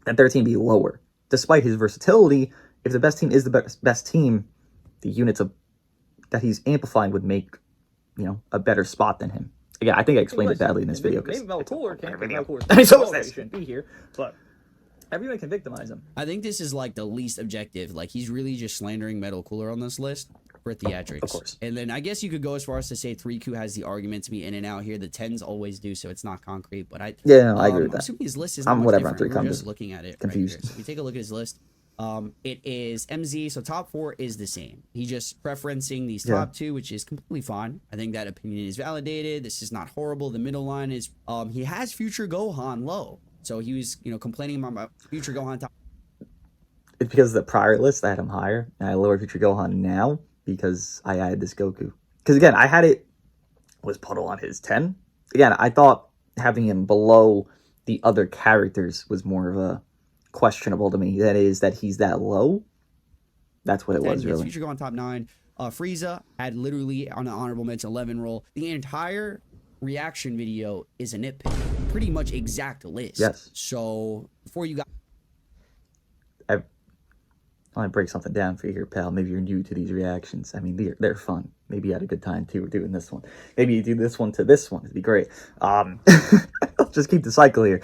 that 13 be lower. Despite his versatility, if the best team is the best team, the units that he's amplifying would make, a better spot than him. Again, I think I explained it badly in this video. Maybe Melcooler shouldn't be here, but everyone can victimize him. I think this is like the least objective. Like he's really just slandering Metal Cooler on this list for theatrics. Of course. And then I guess you could go as far as to say 3Q has the argument to be in and out here. The 10s always do, so it's not concrete. But I agree with that. Assuming his list is not whatever. much different. We're just looking at it. Confused. Right here. So if you take a look at his list, it is MZ. So top 4 is the same. He just preferencing these top 2, which is completely fine. I think that opinion is validated. This is not horrible. The middle line is he has Future Gohan low. So he was complaining about Future Gohan top. It's because of the prior list I had him higher, and I lowered Future Gohan now because I added this Goku. Because again, I had was Puddle on his 10. Again, I thought having him below the other characters was more of a questionable to me. That is that he's that low. That's what it was, really. Future Gohan top 9. Frieza had literally on an honorable mention 11 roll. The entire reaction video is a nitpick. Pretty much exact list. Yes. So before you got... I want to break something down for you here, pal. Maybe you're new to these reactions. I mean, they're fun. Maybe you had a good time, too, doing this one. Maybe you do this one to this one. It'd be great. Let's just keep the cycle here.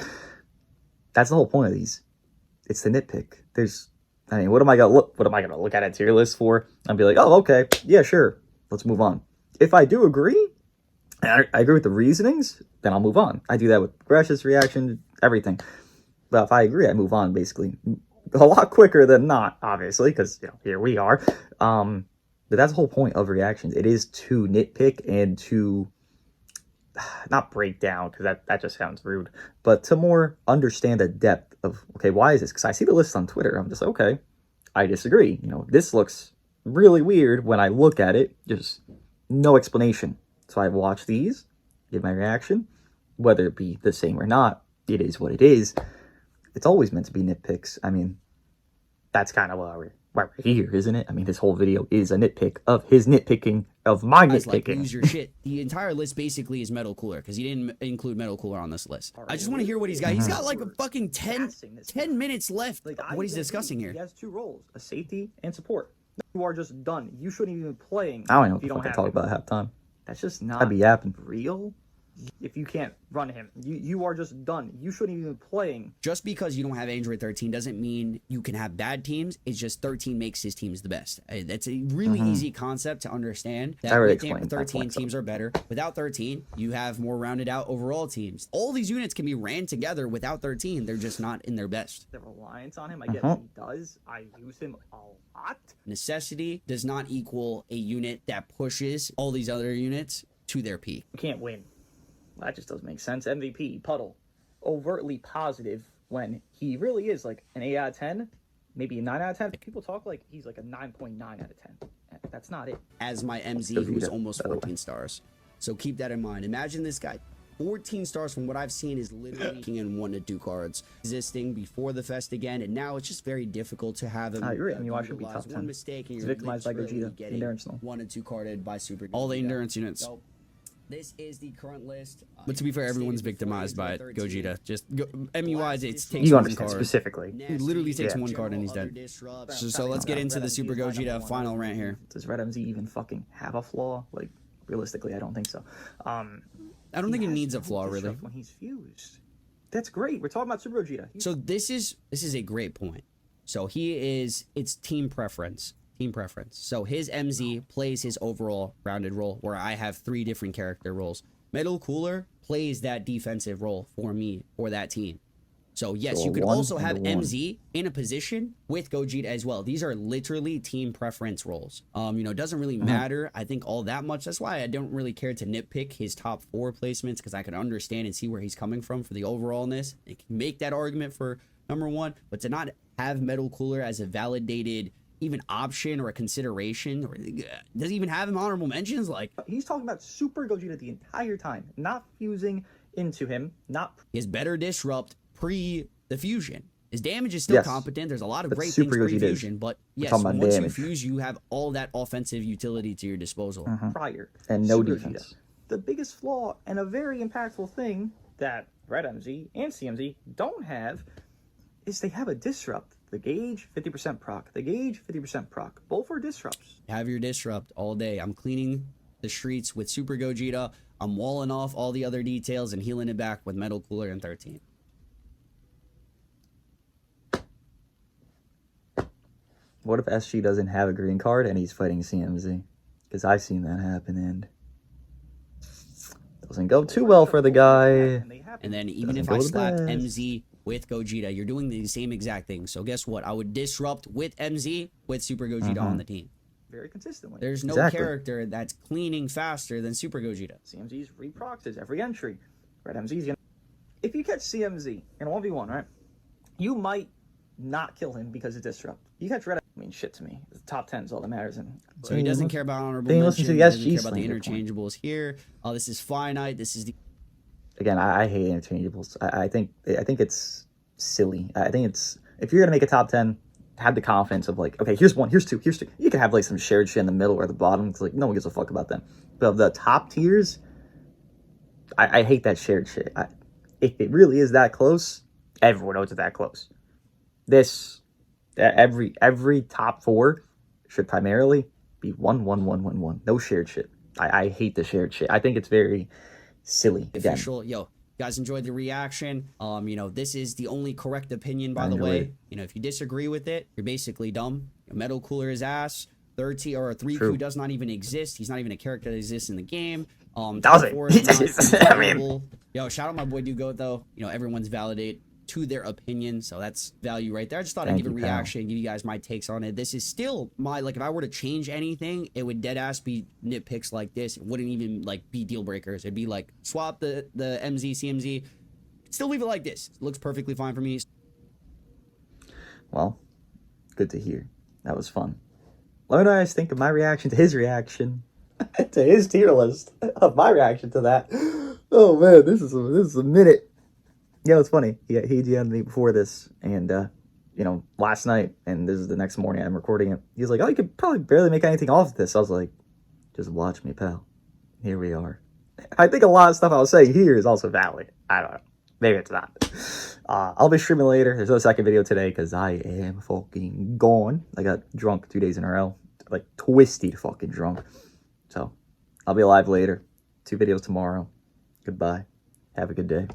That's the whole point of these. It's the nitpick. What am I gonna look at a tier list for? And be like, oh, okay, yeah, sure. Let's move on. If I do agree, and I agree with the reasonings, then I'll move on. I do that with Gresh's reaction, everything. But if I agree, I move on, basically. A lot quicker than not, obviously, because here we are. But that's the whole point of reactions. It is to nitpick and to not break down, because that just sounds rude, but to more understand the depth of, okay, why is this? Because I see the list on Twitter, I'm just like, okay, I disagree. You know, this looks really weird when I look at it, just no explanation. So I watch these, give my reaction, whether it be the same or not, it is what it is. It's always meant to be nitpicks. I mean, that's kind of why we're here, isn't it? I mean, this whole video is a nitpick of his nitpicking of my nitpicking. Like, lose your shit. The entire list basically is Metal Cooler, because he didn't include Metal Cooler on this list. I just want to hear what he's got. He's got like a fucking 10 minutes left. Like, what he's discussing here. He has two roles, a safety and support. You are just done. You shouldn't even be playing. I don't know what the fuck I talk about half time. That's just not I'd be yapping. real. If you can't run him, you are just done. You shouldn't even be playing. Just because you don't have Android 13 doesn't mean you can have bad teams. It's just 13 makes his teams the best. That's a really easy concept to understand. That with 13 teams are better. Without 13, you have more rounded out overall teams. All these units can be ran together without 13. They're just not in their best. The reliance on him, I get what he does. I use him a lot. Necessity does not equal a unit that pushes all these other units to their peak. You can't win. That just doesn't make sense. MVP, Puddle, overtly positive when he really is like an 8 out of 10, maybe a 9 out of 10. People talk like he's like a 9.9 out of 10. That's not it. As my MZ, who's almost 14 stars. So keep that in mind. Imagine this guy. 14 stars from what I've seen is literally in 1 to 2 cards existing before the fest again, and now it's just very difficult to have him. You're right. I mean, why should it be top 10? One mistake and he's you're victimized by Gogeta, endurance. 1 and 2 carded by Super. All the endurance units. So, this is the current list. But to be fair, everyone's victimized by it. Gogeta. Just MUIs, it takes you one understand card. Specifically. He literally takes one card and he's dead. So let's get into the Super Gogeta final rant here. Does Red MZ even fucking have a flaw? Like, realistically, I don't think so. I don't think it needs a flaw, really. When he's fused. That's great. We're talking about Super Gogeta. So this is a great point. So it's team preference. Team preference. So his MZ plays his overall rounded role, where I have 3 different character roles. Metal Cooler plays that defensive role for me, for that team. So yes, you could also have MZ in a position with Gogeta as well. These are literally team preference roles. It doesn't really matter, I think, all that much. That's why I don't really care to nitpick his top 4 placements, because I can understand and see where he's coming from for the overallness. I can make that argument for number 1, but to not have Metal Cooler as a validated even option or a consideration, or doesn't even have him honorable mentions. Like, he's talking about Super Gogeta the entire time, not fusing into him, not his better disrupt pre the fusion. His damage is still competent. There's a lot of great things pre-fusion, but yes, once you fuse, you have all that offensive utility to your disposal. Prior and no defense. The biggest flaw and a very impactful thing that Red MZ and CMZ don't have is they have a disrupt. The gauge, 50% proc. The gauge, 50% proc. Both are disrupts. Have your disrupt all day. I'm cleaning the streets with Super Gogeta. I'm walling off all the other details and healing it back with Metal Cooler and 13. What if SG doesn't have a green card and he's fighting CMZ? Because I've seen that happen and doesn't go too well for the guy. And then even if I slap MZ with Gogeta, you're doing the same exact thing. So guess what? I would disrupt with MZ with Super Gogeta on the team. Very consistently. There's no character that's cleaning faster than Super Gogeta. CMZ's reproxes every entry. Red MZ's gonna... If you catch CMZ in a 1v1, right, you might not kill him because of disrupt. You catch Red, I mean, shit to me. The top 10 is all that matters. And so he doesn't care about honorable mention. He doesn't care about the interchangeables here. This is finite. This is the... Again, I hate interchangeables. I think it's silly. I think it's, if you're gonna make a top 10, have the confidence of like, okay, here's 1, here's 2, here's 3. You can have like some shared shit in the middle or the bottom. It's like no one gives a fuck about them. But the top tiers, I hate that shared shit. If it really is that close, everyone knows it's that close. Every top 4 should primarily be 1, 1, 1, 1, 1. No shared shit. I hate the shared shit. I think it's very silly. Official, yo, you guys enjoyed the reaction. This is the only correct opinion, by the way. If you disagree with it, you're basically dumb. Metal Cooler is ass. 13 or 3Q does not even exist. He's not even a character that exists in the game. Does it? I mean, yo, shout out my boy Dooogote though. Everyone's validate. to their opinion. So that's value right there. I just thought I'd give a reaction, give you guys my takes on it. This is still my, like, if I were to change anything, it would dead ass be nitpicks like this. It wouldn't even like be deal breakers. It'd be like swap the MZ, CMZ, still leave it like this. It looks perfectly fine for me. Well, good to hear. That was fun. Let me know what you guys think of my reaction to his reaction to his tier list of my reaction to that. Oh man, this is a minute. Yeah, it's funny. He DM'd me before this, and you know, last night, and this is the next morning I'm recording it. He's like, "Oh, you could probably barely make anything off of this." I was like, "Just watch me, pal. Here we are." I think a lot of stuff I was saying here is also valid. I don't know. Maybe it's not. I'll be streaming later. There's no second video today because I am fucking gone. I got drunk 2 days in a row. Like, twisted fucking drunk. So, I'll be live later. 2 videos tomorrow. Goodbye. Have a good day.